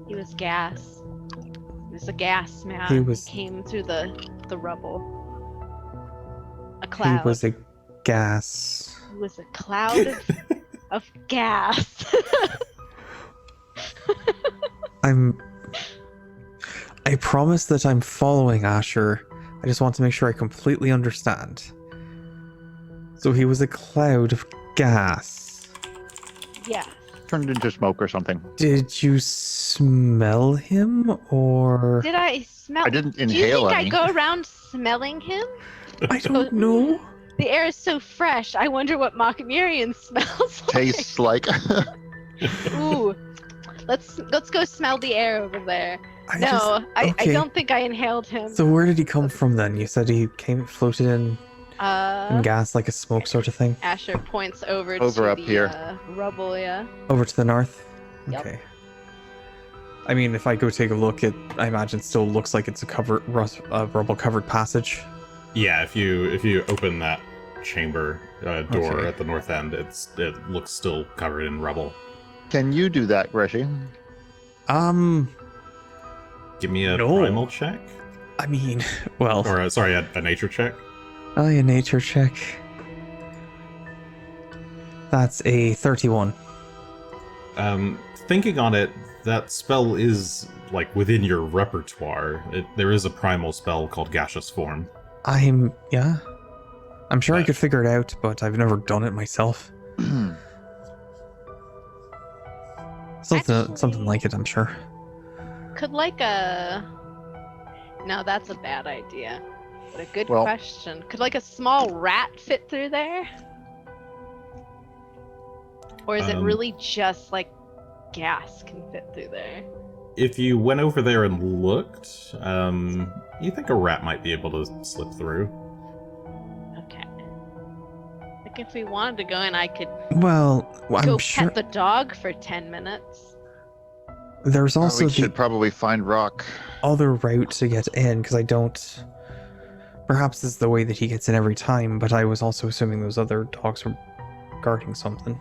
He was gas. He was a gas man. He was- came through the rubble. A cloud. He was a gas. He was a cloud of gas. I promise that I'm following Asher. I just want to make sure I completely understand. So he was a cloud of gas. Yeah. Turned into smoke or something. Did you smell him, or... Did I smell? I didn't Do you inhale think any. I go around smelling him? I don't know. The air is so fresh. I wonder what Mirian smells like. Tastes like. Ooh. Let's go smell the air over there. Okay. I don't think I inhaled him. So where did he come from then? You said he floated in gas like a smoke sort of thing? Asher points over Over up the here. Rubble, yeah. Over to the north? Yep. Okay. I mean, if I go take a look, I imagine still looks like it's a rubble-covered passage. Yeah, if you open that chamber door Okay. at the north end, it looks still covered in rubble. Can you do that, Greshy? Give me a No. primal check, I mean, well... or a nature check. Oh, a nature check. That's a 31. Thinking on it, that spell is like within your repertoire. There is a primal spell called Gaseous Form. I'm sure I But- could figure it out, but I've never done it myself. Something like it, I'm sure. Could like a... No, that's a bad idea. But a good Well- question. Could like a small rat fit through there? Or is it really just like gas can fit through there? If you went over there and looked, you think a rat might be able to slip through. Okay. Like if we wanted to go in, I could Well, I'm go sure pet the dog for 10 minutes. there's also we the should probably find Rock. other route to get in, because I don't... Perhaps this is the way that he gets in every time, but I was also assuming those other dogs were guarding something.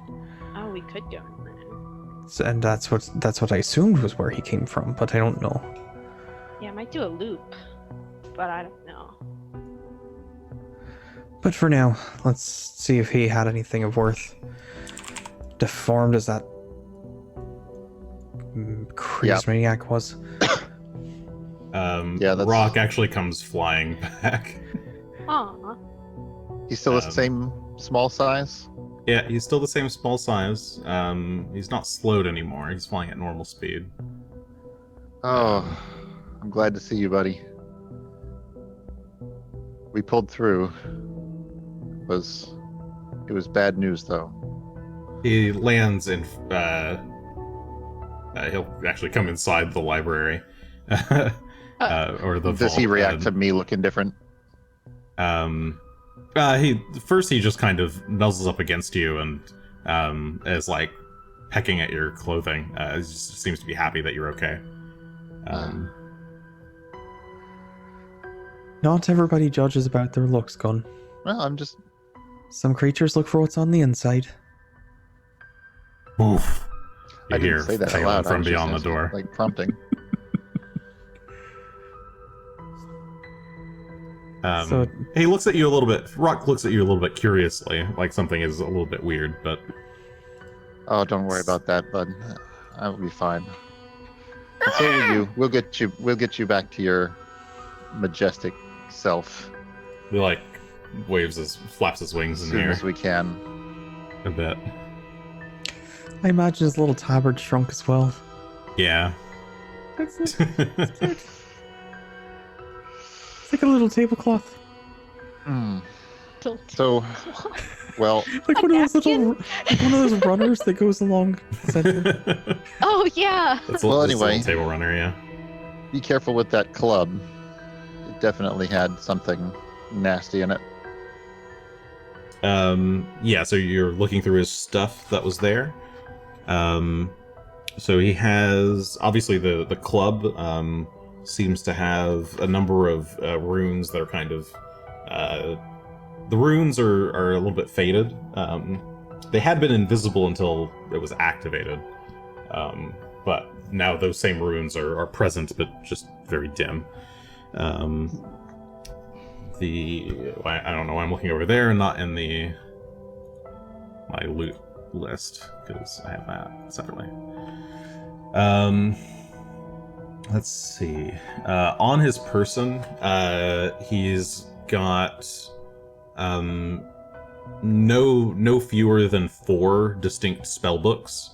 Oh, we could go in there. And that's what I assumed was where he came from, but I don't know. Yeah, I might do a loop, but I don't know. But for now, let's see if he had anything of worth. Deformed as that crazed maniac was. Yeah, that's- Rock actually comes flying back. Aw. He's still the same small size. Yeah, he's still the same small size. He's not slowed anymore. He's flying at normal speed. Oh, I'm glad to see you, buddy. We pulled through. It was bad news, though. He lands in. He'll actually come inside the library, or the. Does he vault, react to me looking different? He just kind of nuzzles up against you and is like pecking at your clothing. He just seems to be happy that you're okay. Not everybody judges about their looks, Gunn. Well, I'm just. Some creatures look for what's on the inside. Oof. You I hear didn't say that out Phelan loud. I from was just beyond the asking, door. like prompting. So- He looks at you a little bit. Rock looks at you a little bit curiously, like something is a little bit weird, but Oh, don't worry about that, bud. I will be fine. And so will you. We'll get you back to your majestic self he like flaps his wings as in soon the as air we can. a bit. I imagine his little tabard shrunk as well. Yeah. It's like a little tablecloth. Hmm. Don't- So, well, Like one of those runners that goes along the center. Oh, yeah. That's Well, that's a anyway. little table runner, yeah. be careful with that club. It definitely had something nasty in it. Yeah, so you're looking through his stuff that was there. So he has obviously the club seems to have a number of runes that are kind of the runes are a little bit faded. They had been invisible until it was activated, but now those same runes are present, but just very dim. I don't know why I'm looking over there and not in my loot list, because I have that separately. Let's see. On his person, he's got no fewer than 4 distinct spellbooks.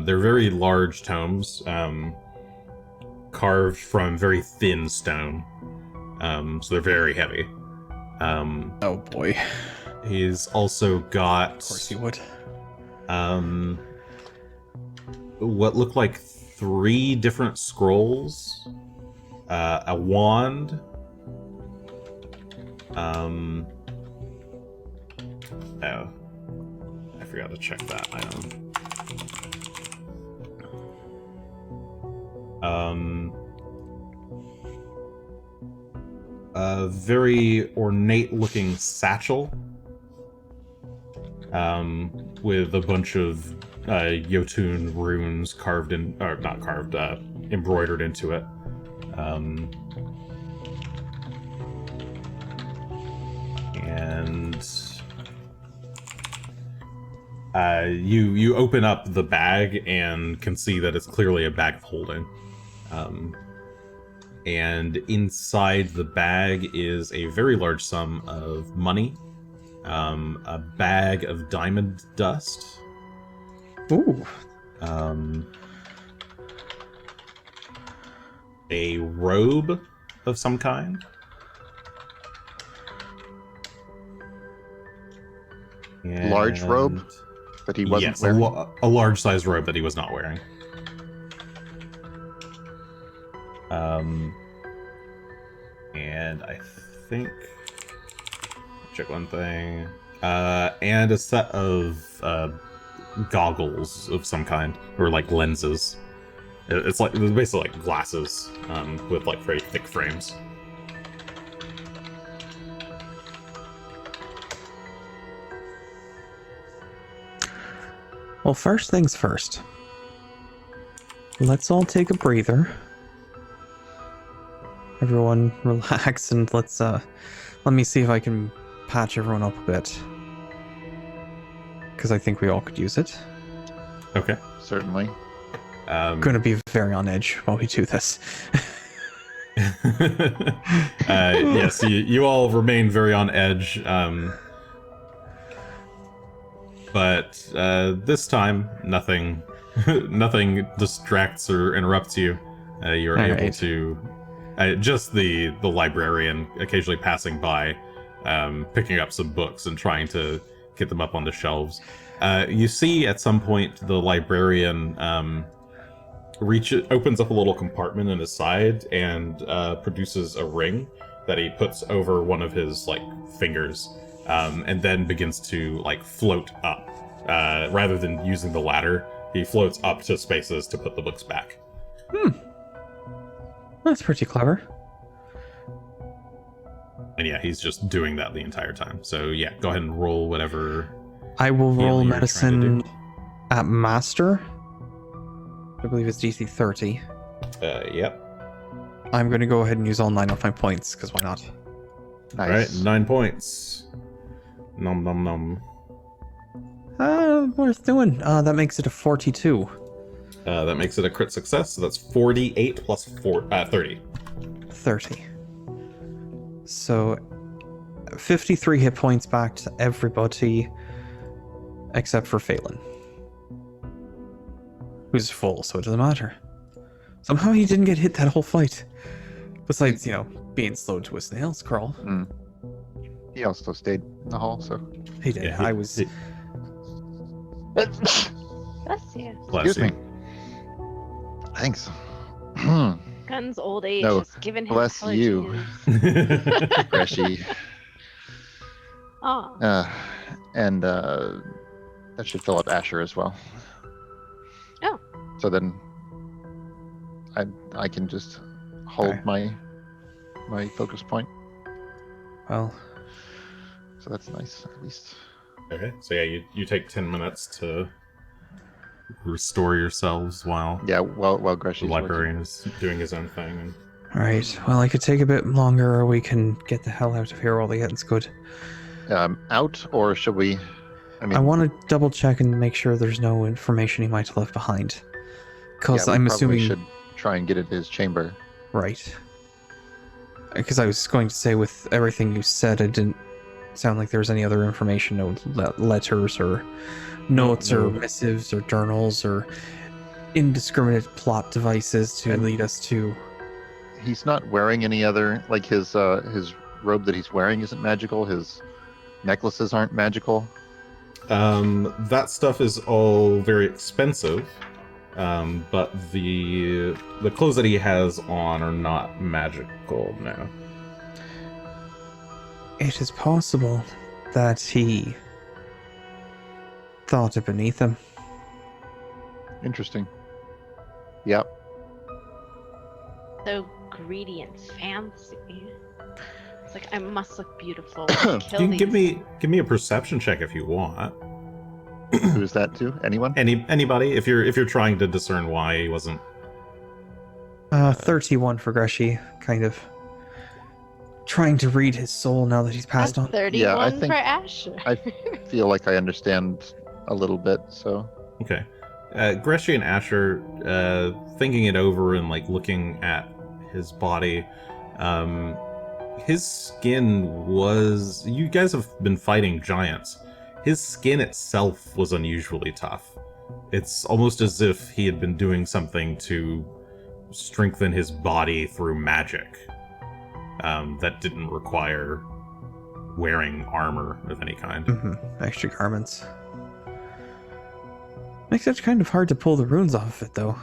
They're very large tomes, carved from very thin stone. So they're very heavy. Oh boy. He's also got... Of course he would. What look like 3 different scrolls, a wand, oh, I forgot to check that item. A very ornate-looking satchel, with a bunch of Jotun runes carved in, or not carved, embroidered into it. And you open up the bag and can see that it's clearly a bag of holding. And inside the bag is a very large sum of money, a bag of diamond dust. Ooh. A robe of some kind. Large robe that he wasn't yes, wearing? a large size robe that he was not wearing. And I think... check one thing. And a set of goggles of some kind, or like lenses. It's basically like glasses, with like very thick frames. Well, first things first. Let's all take a breather. Everyone relax and let me see if I can patch everyone up a bit. Because I think we all could use it. Okay. Certainly. Gonna be very on edge while we do this. Yes, you all remain very on edge. But this time, nothing distracts or interrupts you. You're all able right. to... just the librarian occasionally passing by, picking up some books and trying to get them up on the shelves. You see at some point the librarian opens up a little compartment in his side and produces a ring that he puts over one of his fingers, and then begins to float up. Rather than using the ladder, he floats up to spaces to put the books back. That's pretty clever. And yeah, he's just doing that the entire time. So yeah, go ahead and roll whatever. I will roll you're trying to medicine do. at master. I believe it's DC 30. Yep. I'm going to go ahead and use all 9 of my points, because why not? Nice. All right, 9 points. Nom nom nom. Worth doing. That makes it a 42. That makes it a crit success. So that's 48 plus 30. 30. So 53 hit points back to everybody except for Phelan, who's full, so it doesn't matter. Somehow he didn't get hit that whole fight. Besides, being slowed to a snail's crawl. He also stayed in the hall, so... He did. Yeah, I was... Bless you. Bless Excuse you. me. Thanks. Gunn's old age No, has given him bless you. allergies. Greshy. Aw. And that should fill up Asher as well. Oh. So then I can just hold Okay. my focus point. Well, So that's nice, at least. Okay, so yeah, you take 10 minutes to restore yourselves while Yeah, while the Greshy's librarian is doing his own thing. And alright. Well, I could take a bit longer, or we can get the hell out of here while the getting's good. working. Out, or should we? I want to double check and make sure there's no information he might have left behind. Because we I'm probably assuming... should try and get into his chamber. Right. Because I was going to say, with everything you said, it didn't sound like there was any other information, no letters or notes or missives or journals or indiscriminate plot devices to lead us to... He's not wearing any other, like his robe that he's wearing isn't magical. His necklaces aren't magical. that stuff is all very expensive, but the clothes that he has on are not magical now. It is possible that he thought it beneath him. Interesting. Yep. So greedy and fancy. It's like, I must look beautiful. You can give me a perception check if you want. Who's that to? Anyone? Anybody, if you're trying to discern why he wasn't. 31 for Greshy, kind of trying to read his soul now that he's passed on. 31 Yeah, I think for Asher. I feel like I understand a little bit, so. Okay. Greshy and Asher, thinking it over and like looking at his body, his skin was... You guys have been fighting giants. His skin itself was unusually tough. It's almost as if he had been doing something to strengthen his body through magic. That didn't require wearing armor of any kind. Extra garments. Makes it kind of hard to pull the runes off of it, though.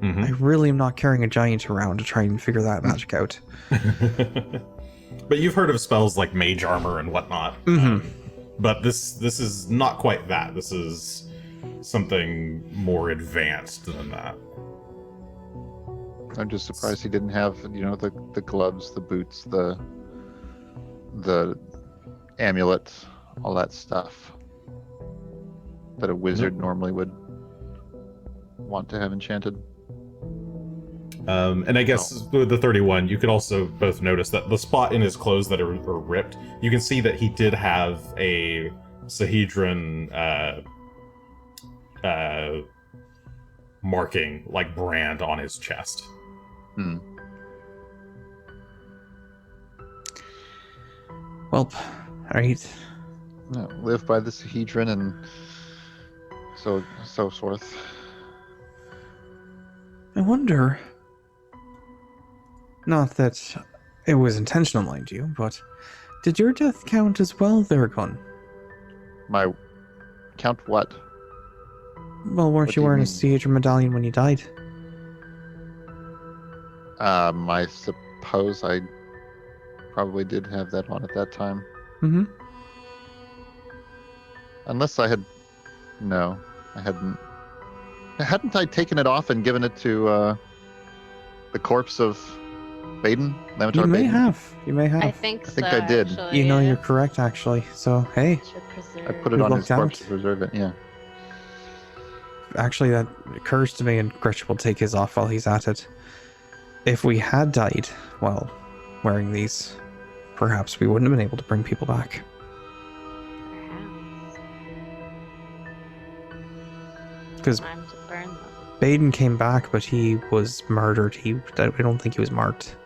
I really am not carrying a giant around to try and figure that magic out. But you've heard of spells like mage armor and whatnot. But this is not quite that. This is something more advanced than that. I'm just surprised he didn't have, the gloves, the boots, the amulet, all that stuff that a wizard normally would want to have enchanted. And I guess with the 31, you could also both notice that the spot in his clothes that are ripped, you can see that he did have a sihedron marking, like brand, on his chest. Well, alright. Yeah, live by the sihedron and so forth. I wonder... Not that it was intentional, mind you, but did your death count as well there, Gunn? My count what? Well, weren't What you do you wearing a mean? sihedron medallion when you died? I suppose I probably did have that on at that time. Unless I had... No, I hadn't. Hadn't I taken it off and given it to the corpse of Baden? You may have. You may have. I think think I did. Actually, You know, you're correct, actually. So, hey, I put it You on looked his corpse out. to preserve it, yeah. actually that occurs to me, and Greshy will take his off while he's at it. If we had died while wearing these, perhaps we wouldn't have been able to bring people back. Perhaps. Because Time to burn them. Baden came back, but he was murdered. I don't think he was marked.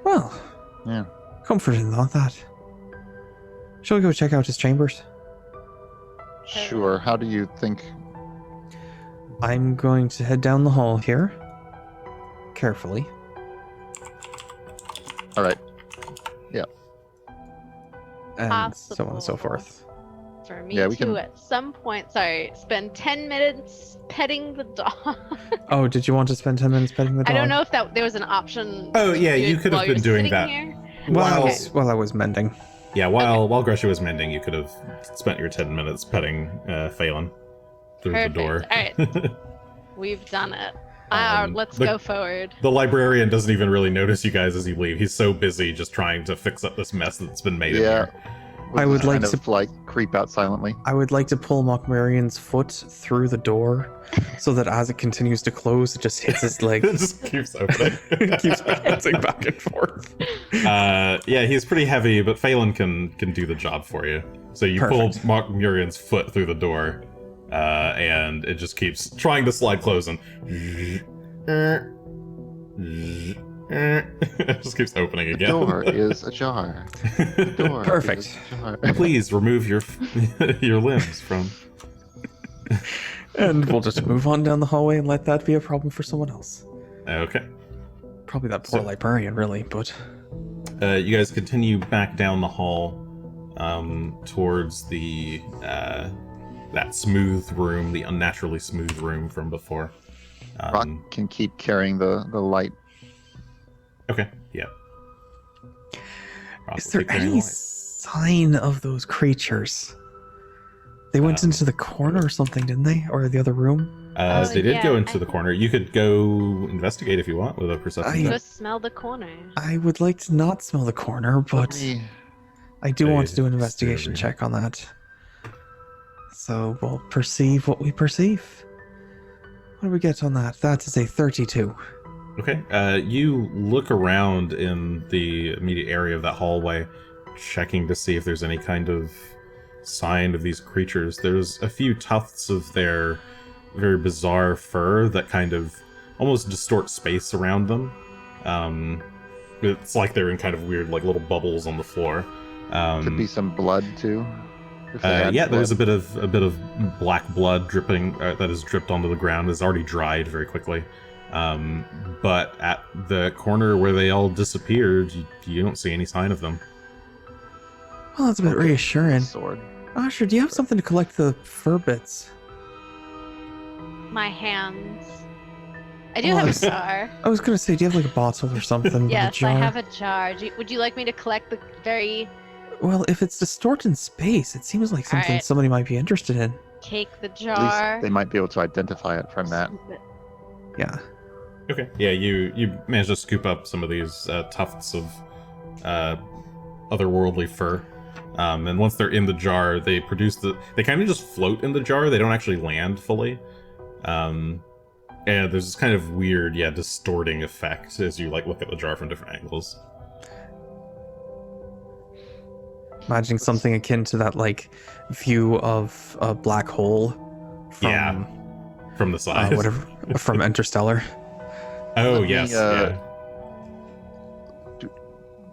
Well, Yeah. comforting thought that. Shall we go check out his chambers? Sure. How do you think? I'm going to head down the hall here. Carefully. All right. And so on and so Possible. forth. For me Yeah, we to, can- at some point, spend 10 minutes petting the dog. Oh, did you want to spend 10 minutes petting the dog? I don't know if there was an option. Oh, to yeah, do you it could have while you're been doing sitting that. here. While Wow. I was mending. Yeah, while Greshy was mending, you could have spent your 10 minutes petting Phelan through Perfect. the door. All right. We've done it. Let's the- go forward. The librarian doesn't even really notice you guys as you leave. He's so busy just trying to fix up this mess that's been made in Yeah. here. I would like kind of like creep out silently. I would like to pull Mockmarian's foot through the door so that as it continues to close, it just hits his leg. It just keeps opening. It keeps bouncing back and forth. Yeah, he's pretty heavy, but Phelan can do the job for you. So you Perfect. pull Mark Murian's foot through the door, and it just keeps trying to slide close and it just keeps opening The again. door is ajar. The door Perfect. is ajar. Please remove your limbs from. And we'll just move on down the hallway and let that be a problem for someone else. Okay. Probably that poor So- librarian, really, but... You guys continue back down the hall towards the that smooth room, the unnaturally smooth room from before. Rock can keep carrying the light. Okay, yeah. Rock Is will there keep carrying the any light. sign of those creatures? They went into the corner or something, didn't they? Or the other room? They did go yeah, into I the think- corner. You could go investigate if you want with a perception I- check. Just smell the corner. I would like to not smell the corner, Let but me- I do want to do an Hey, investigation Siri. check on that. So we'll perceive what we perceive. What do we get on that? That is a 32. Okay. You look around in the immediate area of that hallway, checking to see if there's any kind of sign of these creatures. There's a few tufts of their very bizarre fur that kind of almost distort space around them. It's like they're in kind of weird, like little bubbles on the floor. Could be some blood too. if they had Yeah, there's a blood. bit of black blood dripping that has dripped onto the ground. It's already dried very quickly. But at the corner where they all disappeared, you don't see any sign of them. Well, that's a bit reassuring. Sword. Asher, do you have something to collect the fur bits? My hands. I do Well, have I a was- jar. I was gonna say, do you have like a bottle or something? with a Yes, I jar? have a jar. Would you like me to collect the very Well, if it's distorting space, it seems like something Alright. somebody might be interested in. take the At jar? least they might be able to identify it from that. Yeah. Okay. Yeah, you managed to scoop up some of these tufts of otherworldly fur. And once they're in the jar, they kind of just float in the jar. They don't actually land fully. And there's this kind of weird, distorting effect as you look at the jar from different angles. Imagining something akin to that view of a black hole from Yeah, from the side. whatever from Interstellar. Oh Let me, yes, yeah.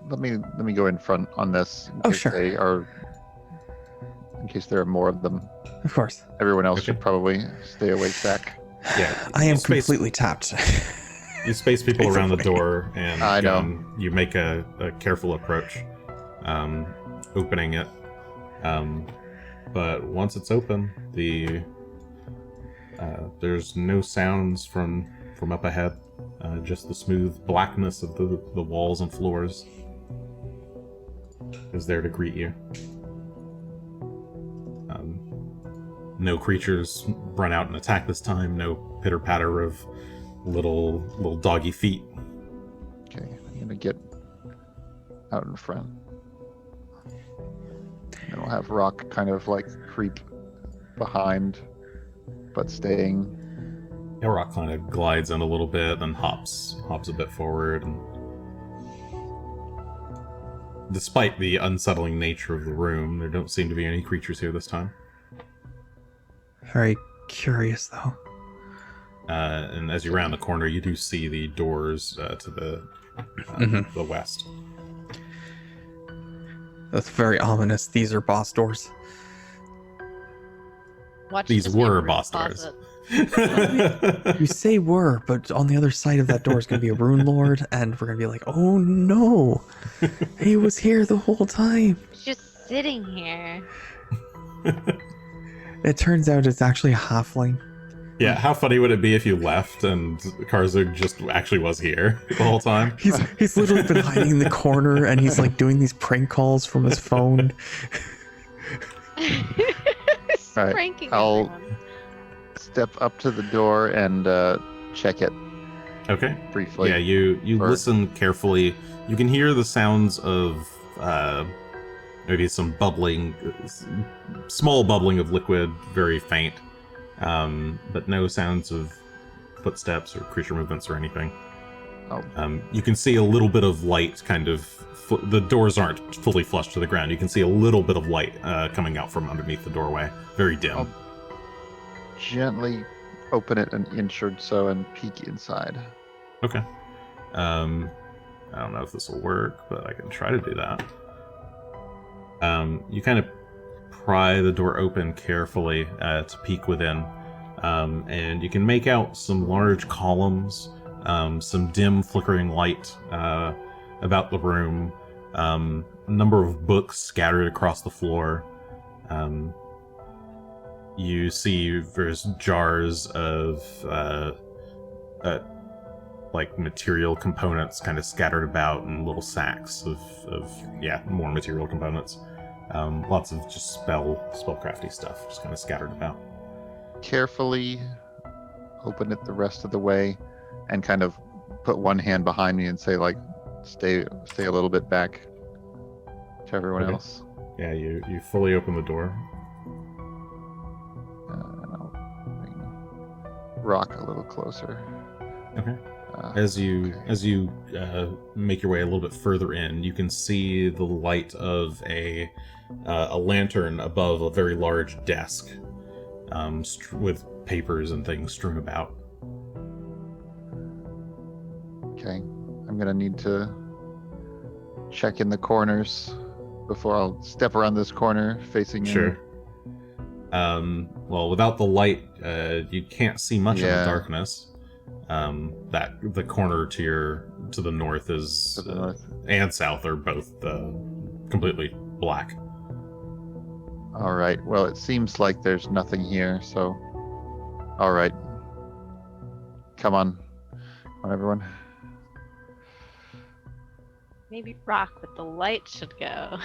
Let me go in front on this. In Oh, case sure. They are. In case there are more of them. Of course. Everyone else Okay. should probably stay awake back. Yeah. I am Space- completely tapped. You space people around the Basically. door, and I know. you make a careful approach, opening it. But once it's open, there's no sounds from up ahead. Just the smooth blackness of the walls and floors is there to greet you. No creatures run out and attack this time. No pitter patter of little doggy feet. Okay, I'm gonna get out in front. And we'll have Rock kind of creep behind, but staying. Elrock kind of glides in a little bit, then hops a bit forward, and despite the unsettling nature of the room, there don't seem to be any creatures here this time. Very curious, though. And as you round the corner, you do see the doors to the west. That's very ominous. These are boss doors. Watch These this be were a boss room doors. closet. You say were, but on the other side of that door is going to be a Runelord, and we're going to be like, oh no, he was here the whole time. It's just sitting here. It turns out it's actually a halfling Yeah, how funny would it be if you left and Karzug just actually was here the whole time? He's literally been hiding in the corner, and he's like doing these prank calls from his phone. Right, Pranking I'll- everyone. Step up to the door and check it Okay. briefly. Yeah, you Or- listen carefully. You can hear the sounds of maybe some bubbling, small bubbling of liquid, very faint, but no sounds of footsteps or creature movements or anything. Oh. You can see a little bit of light, kind of. The doors aren't fully flush to the ground. You can see a little bit of light coming out from underneath the doorway, very dim. Oh. Gently open it an inch or so and peek inside. Okay. I don't know if this will work, but I can try to do that. You kind of pry the door open carefully to peek within, and you can make out some large columns, some dim flickering light about the room, a number of books scattered across the floor. You see there's jars of like material components kind of scattered about in little sacks of more material components. Lots of just spellcrafty stuff just kind of scattered about. Carefully open it the rest of the way and kind of put one hand behind me and say, like, stay a little bit back to everyone Okay. else. Yeah, you fully open the door. And I'll bring Rock a little closer. Okay. As you make your way a little bit further in, you can see the light of a lantern above a very large desk, with papers and things strewn about. Okay, I'm gonna need to check in the corners before I'll step around this corner facing in. Sure. Well, without the light, you can't see much in the Yeah. darkness. That the corner to the north is To the north. and south are both completely black. All right. Well, it seems like there's nothing here, so. All right. Come on, everyone. Maybe Rock with the light should go.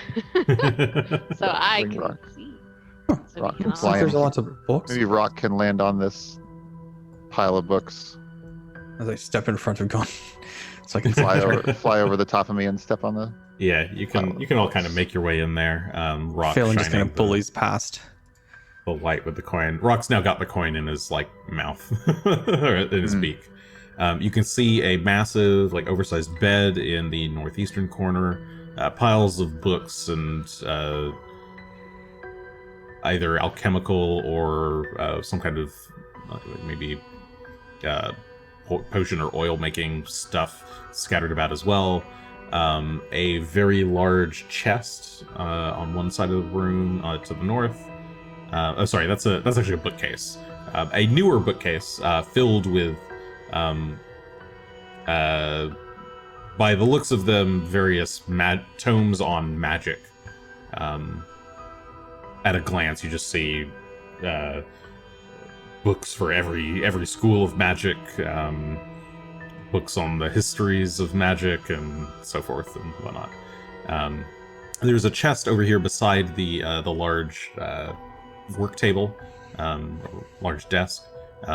So I Bring can Rock. see. Huh. So Rock we can can fly all... in. There's lots of books. Maybe Rock can land on this pile of books. As I step in front of Gunn, so I can Fly over the top of me and step on the. Yeah, you can all kind of make your way in there. Rock Phelan just kind shining of bullies past. the light with the coin. Rock's now got the coin in his mouth or in his beak. You can see a massive, oversized bed in the northeastern corner. Piles of books and either alchemical or some kind of maybe potion or oil making stuff scattered about as well. A very large chest on one side of the room to the north. That's actually a bookcase. A newer bookcase filled with, by the looks of them, various tomes on magic. At a glance, you just see books for every school of magic, books on the histories of magic and so forth and whatnot. There's a chest over here beside the large work table, large desk.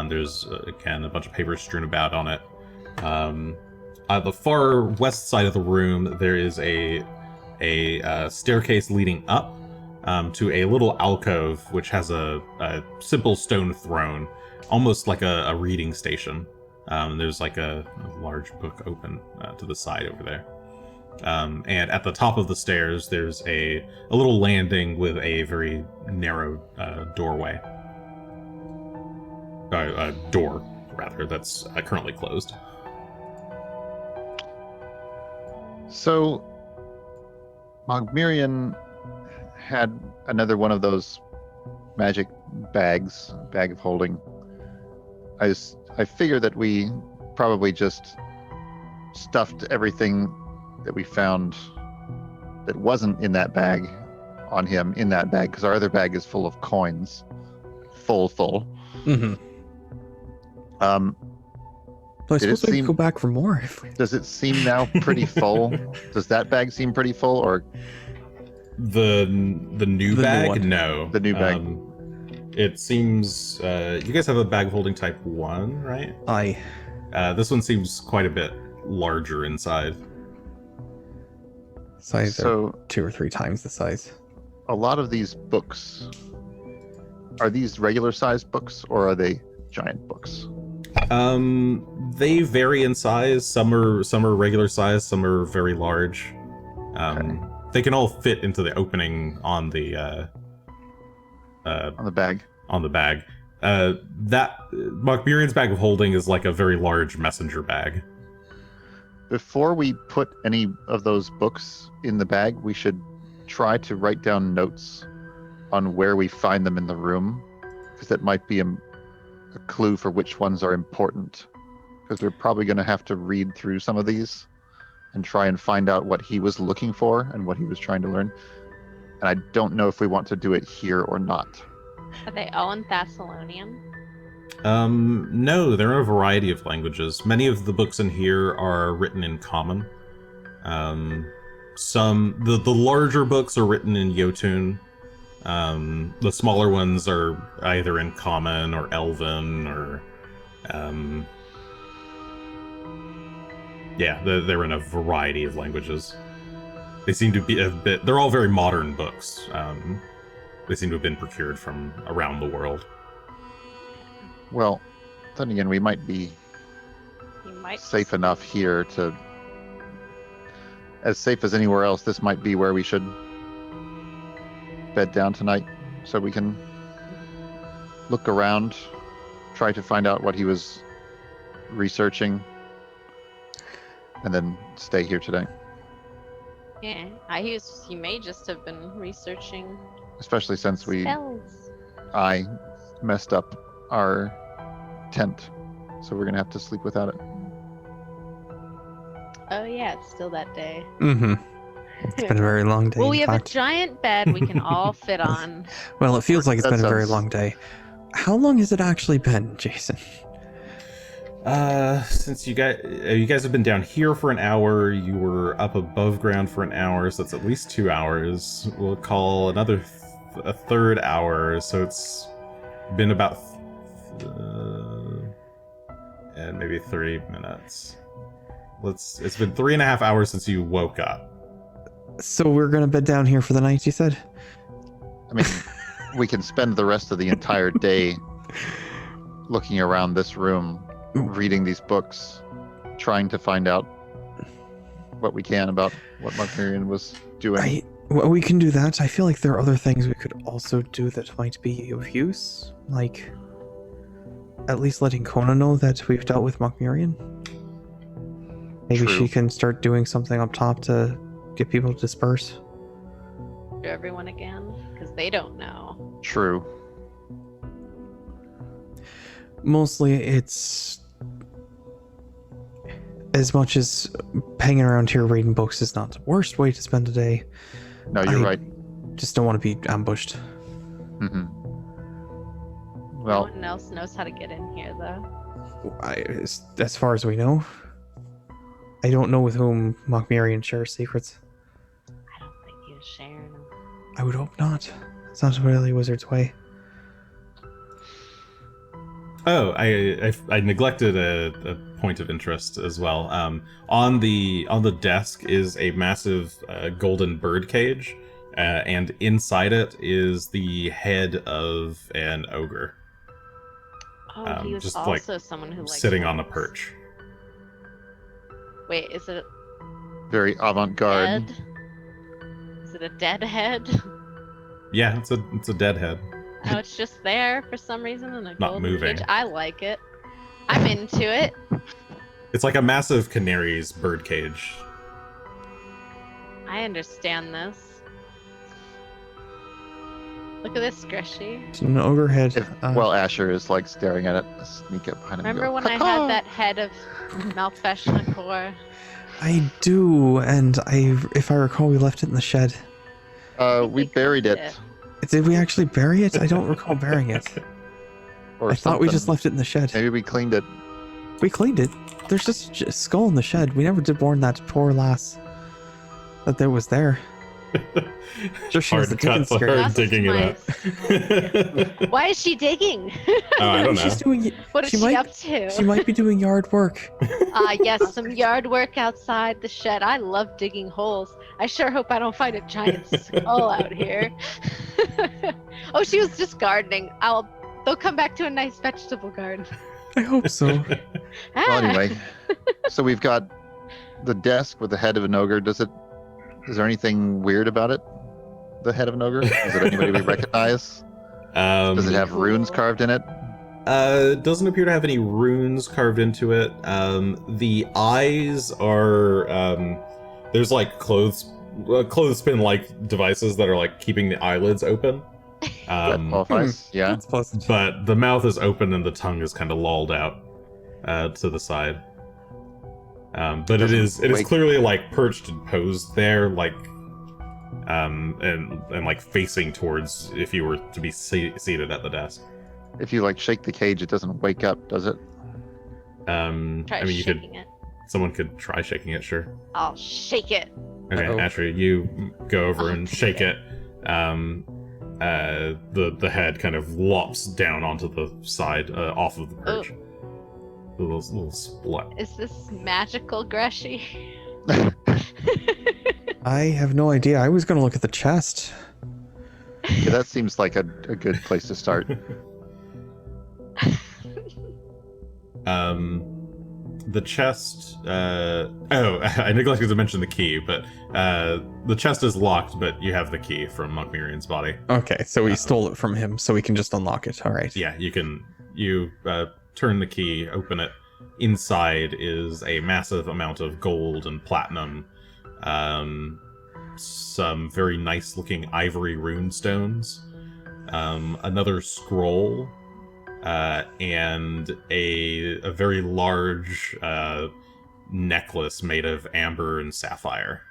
There's again a bunch of papers strewn about on it. At the far west side of the room, there is a staircase leading up to a little alcove, which has a simple stone throne, almost like a reading station. There's a large book open to the side over there. And at the top of the stairs, there's a little landing with a very narrow doorway. Door, rather, that's currently closed. So, Mogmirian had another one of those magic bag of holding. I figure that we probably just stuffed everything that we found that wasn't in that bag on him in that bag, because our other bag is full of coins, full. Mm-hmm. So I Did it suppose we seem- could go back for more. If we... Does it seem now pretty full? Does that bag seem pretty full, or The new The new bag? one. No. The new bag. It seems you guys have a bag holding type 1, right? This one seems quite a bit larger inside. Size so? 2 or 3 times the size. A lot of these books, are these regular sized books or are they giant books? They vary in size. Some are regular size, some are very large. Okay. They can all fit into the opening on the On the bag. on the bag. That Mokmurian's bag of holding is like a very large messenger bag. Before we put any of those books in the bag, we should try to write down notes on where we find them in the room, because that might be a clue for which ones are important. Because we're probably going to have to read through some of these and try and find out what he was looking for and what he was trying to learn. And I don't know if we want to do it here or not. Are they all in Thessalonian? No, they're in a variety of languages. Many of the books in here are written in Common. The larger books are written in Jotun. The smaller ones are either in Common or Elven or they're in a variety of languages. They seem to be a bit. They're all very modern books. They seem to have been procured from around the world. Well, then again, we might be You might safe enough here to... As safe as anywhere else, this might be where we should bed down tonight, so we can look around, try to find out what he was researching, and then stay here today. Yeah, he may just have been researching Especially since spells. I messed up our tent, so we're gonna have to sleep without it. Oh yeah, it's still that day. Mm-hmm. It's been a very long day. Well, we in have a fact. giant bed we can all fit on. Well, it feels like it's That been a very sounds- long day. How long has it actually been, Jason? Since you guys have been down here for an hour, you were up above ground for an hour, so that's at least 2 hours. We'll call another a third hour, so it's been about and maybe 30 minutes. It's been 3.5 hours since you woke up. So we're gonna bed down here for the night, you said? I mean, we can spend the rest of the entire day looking around this room, reading these books, trying to find out what we can about what Mokmurian was doing. Well, we can do that. I feel like there are other things we could also do that might be of use. Like, at least letting Kona know that we've dealt with Mokmurian. Maybe True. she can start doing something up top to get people to disperse. To everyone again, because they don't know. True. Mostly it's... As much as hanging around here reading books is not the worst way to spend a day, No, you're right. just don't want to be ambushed. Hmm. No Well, one else knows how to get in here, though. As far as we know. I don't know with whom Mokmurian shares secrets. I don't think he was sharing them. I would hope not. It's not really a wizard's way. Oh, I neglected a point of interest as well. On the desk is a massive golden bird cage, and inside it is the head of an ogre Oh, he was just, also someone who liked sitting on a birds. perch. Wait, is it very avant-garde. dead? Is it a dead head? Yeah, it's a dead head. Oh, it's just there for some reason in a Not golden moving. cage. I like it. I'm into it. It's like a massive canary's bird cage. I understand this. Look at this, Greshy. It's an ogre head. While Asher is like staring at it, sneak up behind him. and Remember go, when I "Caw-caw!" had that head of Malfeshnacore? I do, and if I recall, we left it in the shed. We buried it. Did we actually bury it? I don't recall burying it. Or I thought we something. just left it in the shed. Maybe we cleaned it. We cleaned it. There's just a skull in the shed. We never did warn that poor lass that there was there. Sure, she has Hard the digging cut for skirt. her digging it up. Why is she digging? Oh, I don't know. She's doing. What is she up to? She might be doing yard work. Yes, some yard work outside the shed. I love digging holes. I sure hope I don't find a giant skull out here. Oh, she was just gardening. They'll come back to a nice vegetable garden. I hope so. Well, anyway, so we've got the desk with the head of an ogre. Is there anything weird about it? The head of an ogre? Is it anybody we recognize? Does it have runes carved in it? Doesn't appear to have any runes carved into it. The eyes are there's like clothespin like devices that are like keeping the eyelids open. That qualifies. Yeah. That's pleasant. But the mouth is open and the tongue is kind of lolled out to the side. But it is clearly like perched and posed there, like and like facing towards if you were to be seated at the desk. If you like shake the cage, it doesn't wake up, does it? Try I mean, you could. shaking it. Someone could try shaking it, sure. I'll shake it. Okay, Uh-oh. Ashley, you go over and Okay. shake it. The head kind of lops down onto the side, off of the perch. A little splat. Is this magical, Greshy? I have no idea. I was going to look at the chest. Yeah, that seems like a good place to start. The chest. I neglected to mention the key, but the chest is locked, but you have the key from Monk Mirian's body. Okay, so we stole it from him, so we can just unlock it. All right. Yeah, you can. You turn the key, open it. Inside is a massive amount of gold and platinum, some very nice looking ivory rune stones, another scroll, and a very large necklace made of amber and sapphire.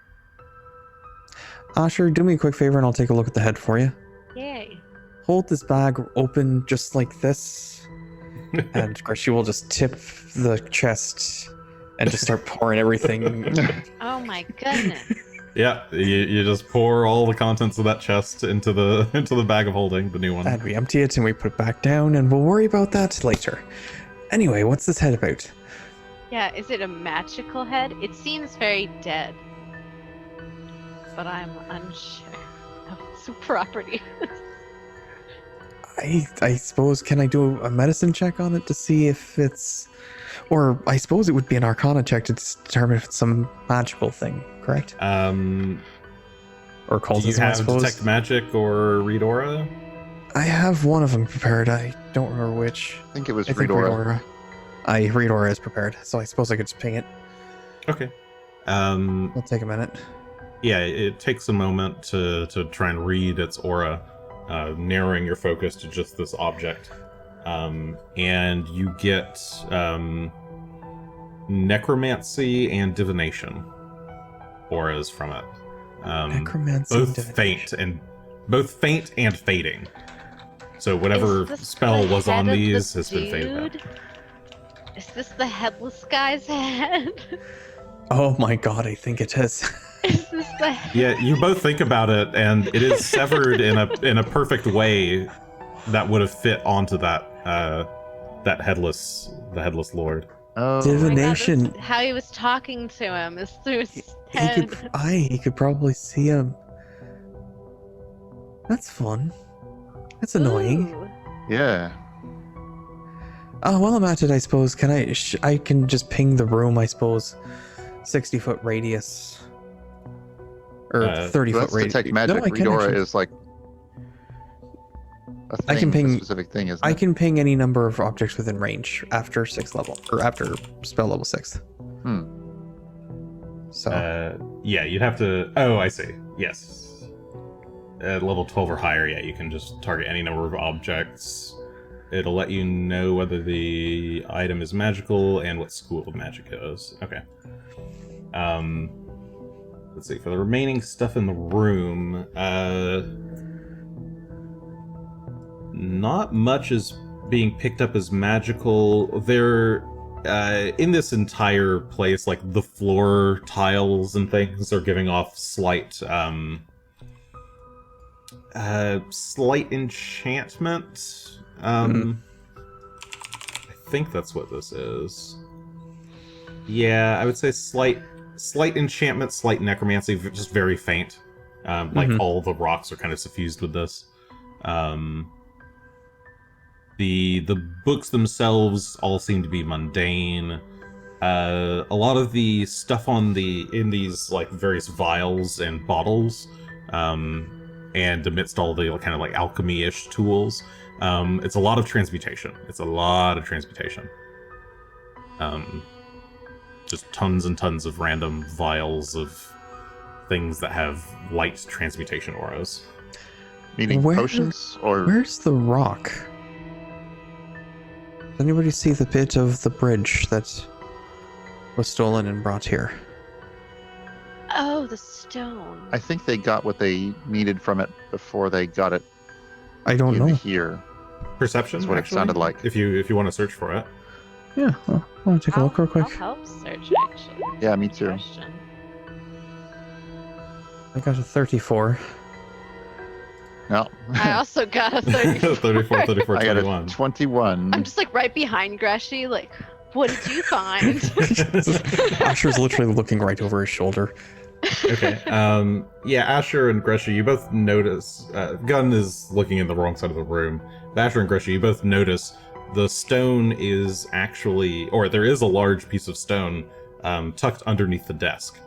Asher, do me a quick favor and I'll take a look at the head for you. Yay. Hold this bag open just like this, and Greshy will just tip the chest and just start pouring everything. Oh my goodness. Yeah, you just pour all the contents of that chest into the bag of holding, the new one. And we empty it and we put it back down, and we'll worry about that later. Anyway, what's this head about? Yeah, is it a magical head? It seems very dead. But I'm unsure of its property. I suppose, can I do a medicine check on it to see if it's... Or I suppose it would be an Arcana check to determine if it's some magical thing, correct? Or Do you cultism, I have suppose. detect magic or read aura? I have one of them prepared. I don't remember which. I think it was I think Redora. Read aura is prepared, so I suppose I could just ping it. Okay. It'll take a minute. Yeah, it takes a moment to try and read its aura, narrowing your focus to just this object. And you get necromancy and divination auras from it. Necromancy and Both faint and fading. So whatever Is this spell the was head on of these the has been faded out. dude? Is this the headless guy's head? Oh my god, I think it is. Is this the head? Yeah, you both think about it, and it is severed in a perfect way that would have fit onto that the headless lord. Oh, Div- Oh my God, Divination. this is how he was talking to him is through his He head. could probably see him. That's fun. That's annoying. Ooh. yeah. Oh, while I'm at it, I suppose, can I can just ping the room, I suppose. 60-foot radius. Or 30-foot That's radius. detect magic. No, I can Redora actually- is like a thing, I can ping- a specific thing, isn't I it? can ping any number of objects within range after 6th level, or after spell level 6th. Hmm. So, Yeah, you'd have to. Oh, I see. Yes. At level 12 or higher, yeah, you can just target any number of objects. It'll let you know whether the item is magical and what school of magic it is. Okay. Let's see. For the remaining stuff in the room, not much is being picked up as magical. They're in this entire place, like the floor tiles and things are giving off slight enchantment. I think that's what this is. Yeah, I would say slight enchantment, slight necromancy, just very faint. Like all the rocks are kind of suffused with this. The books themselves all seem to be mundane. A lot of the stuff in these like various vials and bottles, and amidst all the kind of like alchemy-ish tools, it's a lot of transmutation. Just tons and tons of random vials of things that have light transmutation auras. Meaning potions, or where's the rock? Does anybody see the bit of the bridge that was stolen and brought here? Oh, the stone. I think they got what they needed from it before they got it. I don't know. Here. Perception. That's what actually, it sounded like. If you want to search for it. Yeah, I want to take a look real quick. I'll help search, actually. Yeah, me too. Question. I got a 34. No. I also got a 34. 34, I got 21. a 21. I'm just like right behind Greshy, like, what did you find? Asher's literally looking right over his shoulder. Okay. Yeah, Asher and Greshy, you both notice. Gunn is looking in the wrong side of the room. But Asher and Greshy, you both notice the stone is actually, or there is a large piece of stone tucked underneath the desk.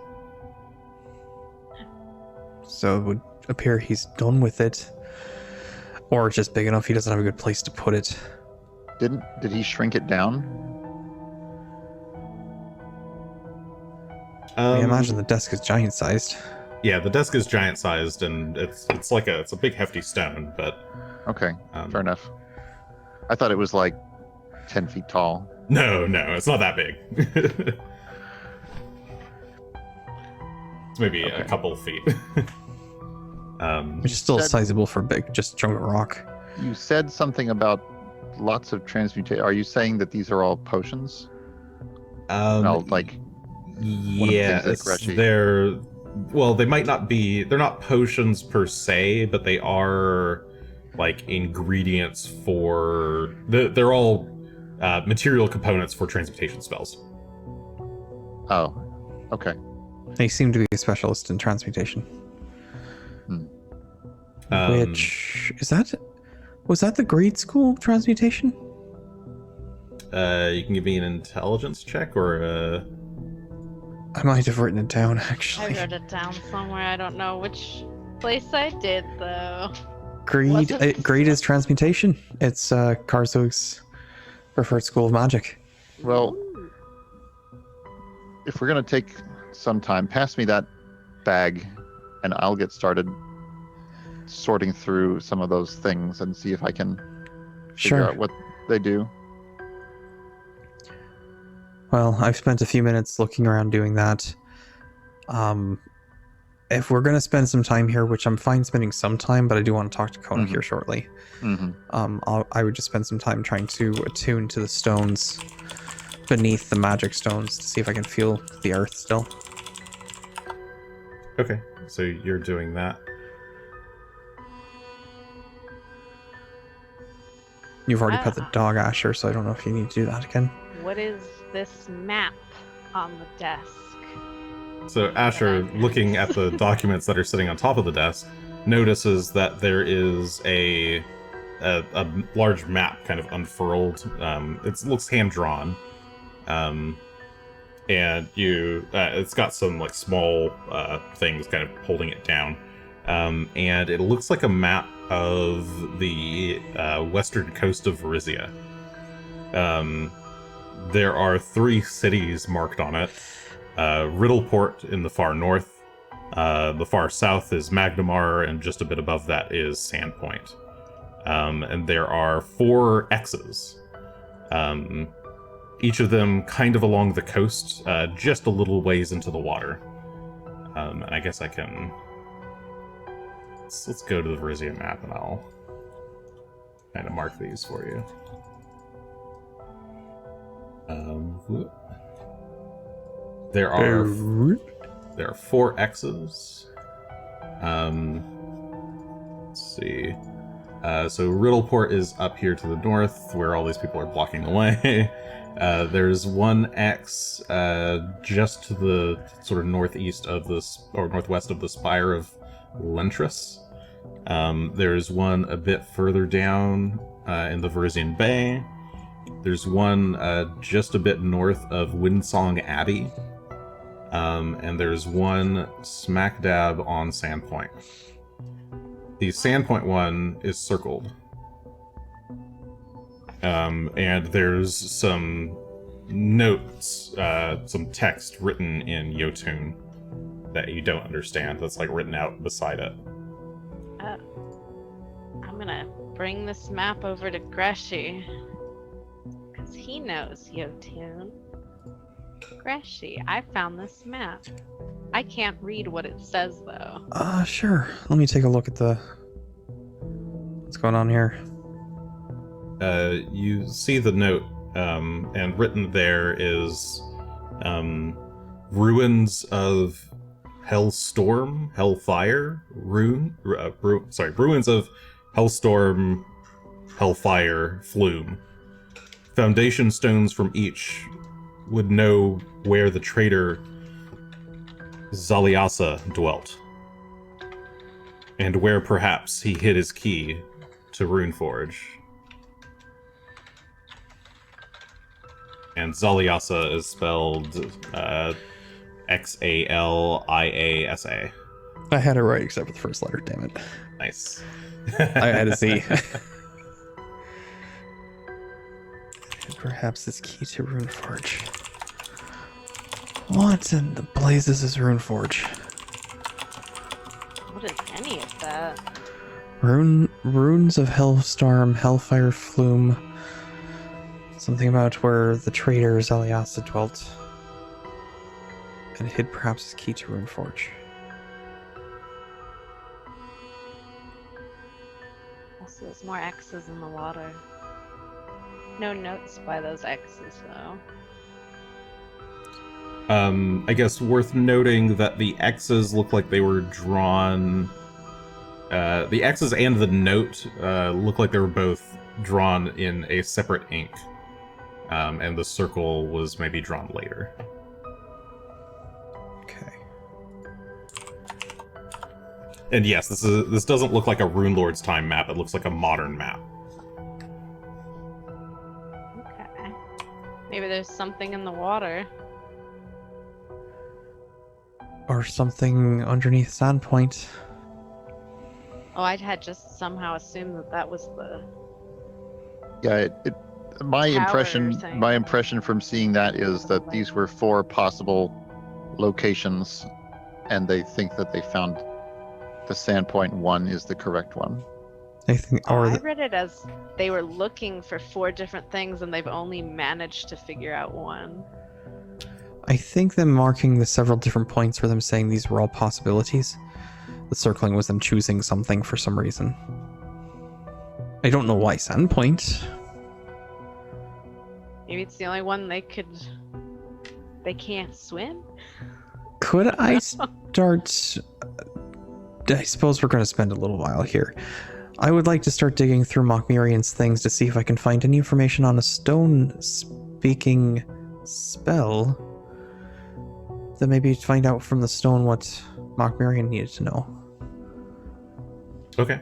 So it would appear he's done with it. Or it's just big enough he doesn't have a good place to put it. Did he shrink it down? I imagine the desk is giant sized. Yeah, the desk is giant sized, and it's a big hefty stone, but Okay, fair enough. I thought it was like 10 feet tall. No, it's not that big. It's maybe a couple feet. Which is still sizable for a big, just chunk of rock. You said something about lots of transmutation. Are you saying that these are all potions? No, like yes, Greshy. they might not be. They're not potions per se, but they are like ingredients for. They're all material components for transmutation spells. Oh, okay. They seem to be a specialist in transmutation. Which is that? Was that the grade school transmutation? You can give me an intelligence check or I might have written it down I actually. wrote it down somewhere. I don't know which place I did, though. Grade is transmutation. It's Karzog's preferred school of magic. Well, if we're gonna take some time, pass me that bag, and I'll get started sorting through some of those things and see if I can figure out what they do. Well, I've spent a few minutes looking around doing that. If we're going to spend some time here, which I'm fine spending some time, but I do want to talk to Kona here shortly. I would just spend some time trying to attune to the stones beneath the magic stones to see if I can feel the earth still. Okay, so you're doing that. You've already pet the dog, Asher, so I don't know if you need to do that again. What is this map on the desk? So Asher, looking at the documents that are sitting on top of the desk, notices that there is a large map kind of unfurled. It looks hand drawn, and it's got some like small things kind of holding it down, and it looks like a map of the western coast of Varisia. There are 3 cities marked on it. Riddleport in the far north. The far south is Magnamar, and just a bit above that is Sandpoint. And there are 4 X's. Each of them kind of along the coast, just a little ways into the water. And I guess I can... Let's go to the Varisia map and I'll kind of mark these for you. There are 4 X's. Let's see. So Riddleport is up here to the north, where all these people are blocking the way. There's 1 X just to the sort of northeast of this, or northwest of the spire of Lentris. There's 1 a bit further down in the Varisian Bay. There's 1 just a bit north of Windsong Abbey. And there's 1 smack dab on Sandpoint. The Sandpoint one is circled. And there's some notes, some text written in Jotun that you don't understand. That's like written out beside it. I'm gonna bring this map over to Greshy, because he knows Jotun. Greshy, I found this map. I can't read what it says though. Sure. Let me take a look at what's going on here. You see the note, and written there is ruins of Hellstorm, Hellfire, ruins of Hellstorm, Hellfire, Flume. Foundation stones from each would know where the traitor Zaliasa dwelt, and where perhaps he hid his key to Runeforge. And Zaliasa is spelled Xaliasa. I had it right except for the first letter, damn it. Nice. I had a Z. Perhaps this key to Runeforge. What in the blazes is Runeforge? What is any of that? Runes of Hellstorm, Hellfire, Flume. Something about where the traitor Zaliasa dwelt. And hid perhaps his key to Runeforge. Also, there's more X's in the water. No notes by those X's, though. I guess worth noting that the X's look like they were drawn... the X's and the note look like they were both drawn in a separate ink. And the circle was maybe drawn later. Okay. And yes, this doesn't look like a Runelords time map. It looks like a modern map. Okay. Maybe there's something in the water. Or something underneath Sandpoint. Oh, I had just somehow assumed that was the... Yeah, my Tower impression from seeing that is that these were 4 possible locations, and they think that they found the Sandpoint one is the correct one. I think, I read it as they were looking for 4 different things and they've only managed to figure out one. I think them marking the several different points were them saying these were all possibilities. The circling was them choosing something for some reason. I don't know why Sandpoint. Maybe it's the only one they can't swim? Could I start... I suppose we're going to spend a little while here. I would like to start digging through Mokmirian's things to see if I can find any information on a stone-speaking spell. Then maybe find out from the stone what Mokmirian needed to know. Okay.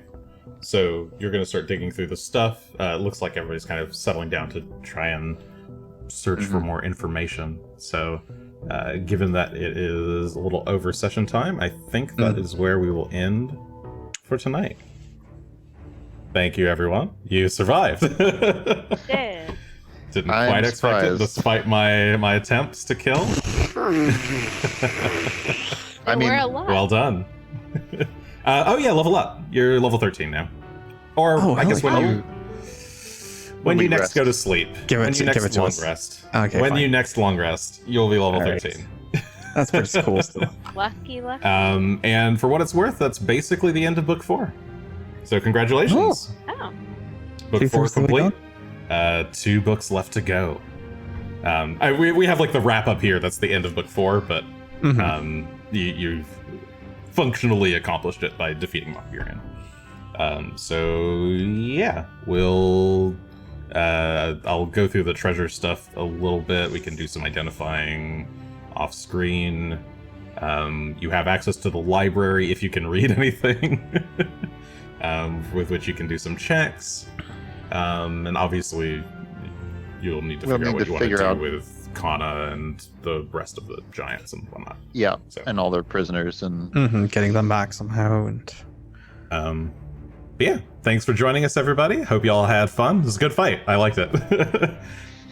So you're going to start digging through the stuff. It looks like everybody's kind of settling down to try and search for more information. So given that it is a little over session time, I think that is where we will end for tonight. Thank you, everyone. You survived. Yeah. Didn't quite expect it, despite my attempts to kill. I mean, we're alive. Well done. Oh yeah, level up. You're level 13 now. Or I guess when you next rest. go to sleep. Give it to us. Rest. Okay, when fine. you next long rest, you'll be level 13. That's pretty cool still. Lucky. And for what it's worth, that's basically the end of book 4. So congratulations. Oh. Book 4 2/4 of the way complete. 2 books left to go. We have like the wrap up here. That's the end of book 4, but you've functionally accomplished it by defeating Mokburian. So yeah, I'll go through the treasure stuff a little bit. We can do some identifying off screen. You have access to the library if you can read anything, with which you can do some checks. And obviously, you'll need to figure out what you want to do with Kana and the rest of the giants and whatnot. Yeah, so. And all their prisoners and getting them back somehow. And but yeah, thanks for joining us, everybody. Hope you all had fun. It was a good fight. I liked it.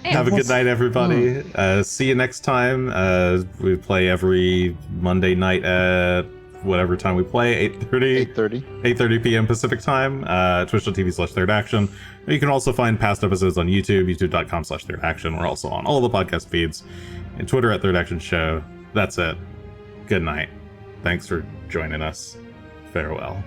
Have a good night, everybody. See you next time. We play every Monday night at whatever time we play, 8:30 p.m. Pacific time, twitch.tv/Third Action. You can also find past episodes on YouTube, youtube.com/Third Action. We're also on all the podcast feeds, and Twitter at Third Action Show. That's it. Good night. Thanks for joining us. Farewell.